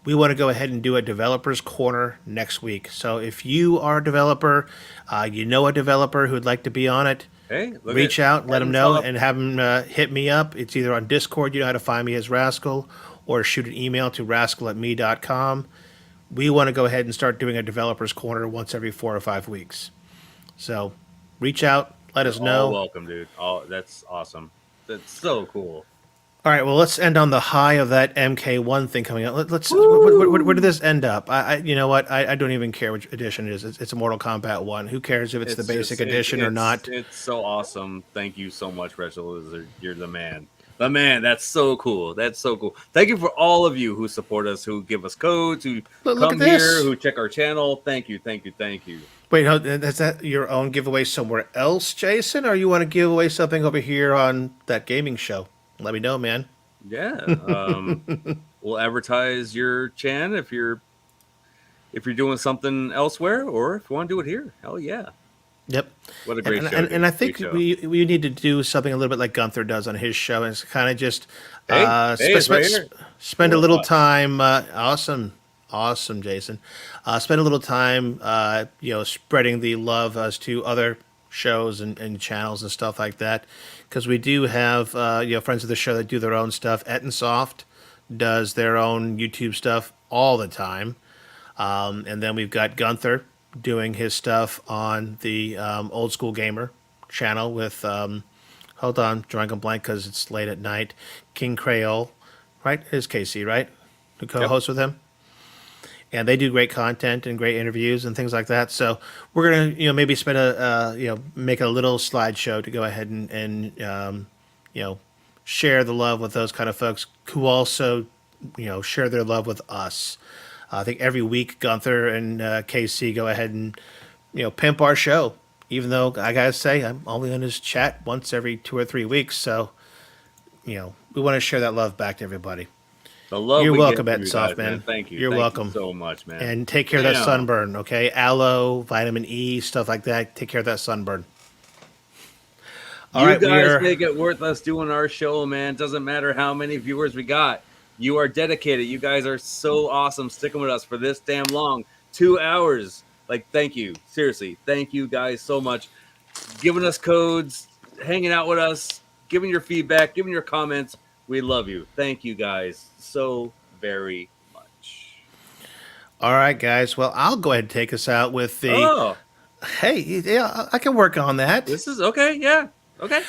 We want to go ahead and do a developers corner next week. So if you are a developer, you know a developer who'd like to be on it, Hey, look reach at out, let them know, Ettensoft. and have them hit me up. It's either on Discord, you know how to find me as Rascal, or shoot an email to rascal@me.com. We want to go ahead and start doing a developers corner once every 4 or 5 weeks. So reach out, let us All know. welcome, dude. That's awesome. That's so cool. All right, well, let's end on the high of that MK1 thing coming out. Let's. Where did this end up? You know what? I don't even care which edition it is. It's a Mortal Kombat 1. Who cares if it's the basic edition or not? It's so awesome. Thank you so much, Rachel Lizard. You're the man. The man. That's so cool. That's so cool. Thank you for all of you who support us, who give us codes, who Look come at this. here, who check our channel. Thank you. Thank you. Thank you. Wait, is that your own giveaway somewhere else, Jason? Or you want to give away something over here on that gaming show? Let me know, man. Yeah. We'll advertise your chan if you're doing something elsewhere, or if you want to do it here. Hell yeah. Yep. What a great show. And I Great think show. we need to do something a little bit like Gunther does on his show, and it's kind of just It's right here. spend a We'll little watch. time. Awesome, Jason. Spend a little time, spreading the love as to other shows and channels and stuff like that, because we do have friends of the show that do their own stuff. Ettensoft does their own YouTube stuff all the time, and then we've got Gunther doing his stuff on the Old School Gamer channel with hold on, drawing a blank because it's late at night. King Creole, right? Is Casey, right? Who co-hosts with him. And they do great content and great interviews and things like that. So we're gonna, maybe spend make a little slideshow to go ahead and share the love with those kind of folks who also, share their love with us. I think every week Gunther and KC go ahead and, pimp our show. Even though I gotta say I'm only on his chat once every 2 or 3 weeks, so we want to share that love back to everybody. The love You're we get welcome, from Ed you Soft, guys, man. Thank you. You're Thank welcome. you so much, man. And take care of that Damn. sunburn, okay? Aloe, vitamin E, stuff like that. Take care of that sunburn. All You right, we guys are. make it worth us doing our show, man. Doesn't matter how many viewers we got. You are dedicated. You guys are so awesome sticking with us for this damn long. 2 hours. Like, thank you. Seriously. Thank you guys so much. Giving us codes, hanging out with us, giving your feedback, giving your comments. We love you. Thank you guys so very much. All right, guys. Well, I'll go ahead and take us out with the. Oh, Hey, yeah, I can work on that. this is okay. Yeah. Okay.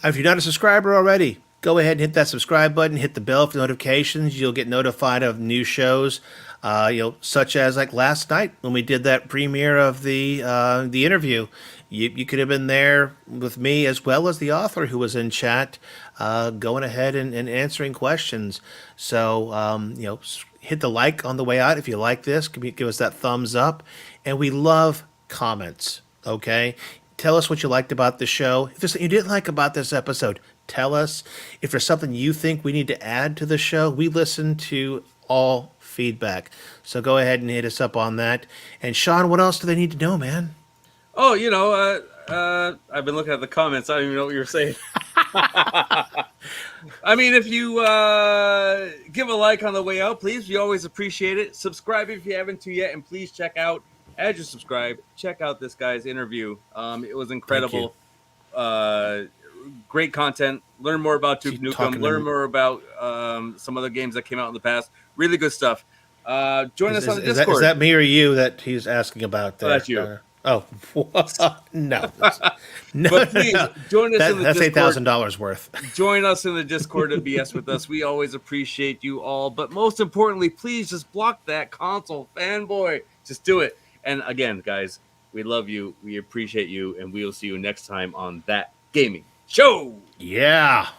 If you're not a subscriber already, go ahead and hit that subscribe button, hit the bell for notifications. You'll get notified of new shows, such as like last night when we did that premiere of the interview. You could have been there with me as well as the author who was in chat, going ahead and answering questions. So, hit the like on the way out if you like this. Give us that thumbs up. And we love comments, okay? Tell us what you liked about the show. If there's something you didn't like about this episode, tell us. If there's something you think we need to add to the show, we listen to all feedback. So go ahead and hit us up on that. And Sean, what else do they need to know, man? Oh, I've been looking at the comments. I don't even know what you're saying. I mean, if you give a like on the way out, please. We always appreciate it. Subscribe if you haven't to yet, and please check out, as you subscribe, check out this guy's interview. It was incredible. Great content. Learn more about Duke Nukem. Learn more about some other games that came out in the past. Really good stuff. Join us on the Discord. Is that me or you that he's asking about there? Oh, that's you. No. But please join us in the that's Discord. $8,000 worth. Join us in the Discord to BS with us. We always appreciate you all. But most importantly, please just block that console fanboy. Just do it. And again, guys, we love you. We appreciate you. And we will see you next time on That Gaming Show. Yeah.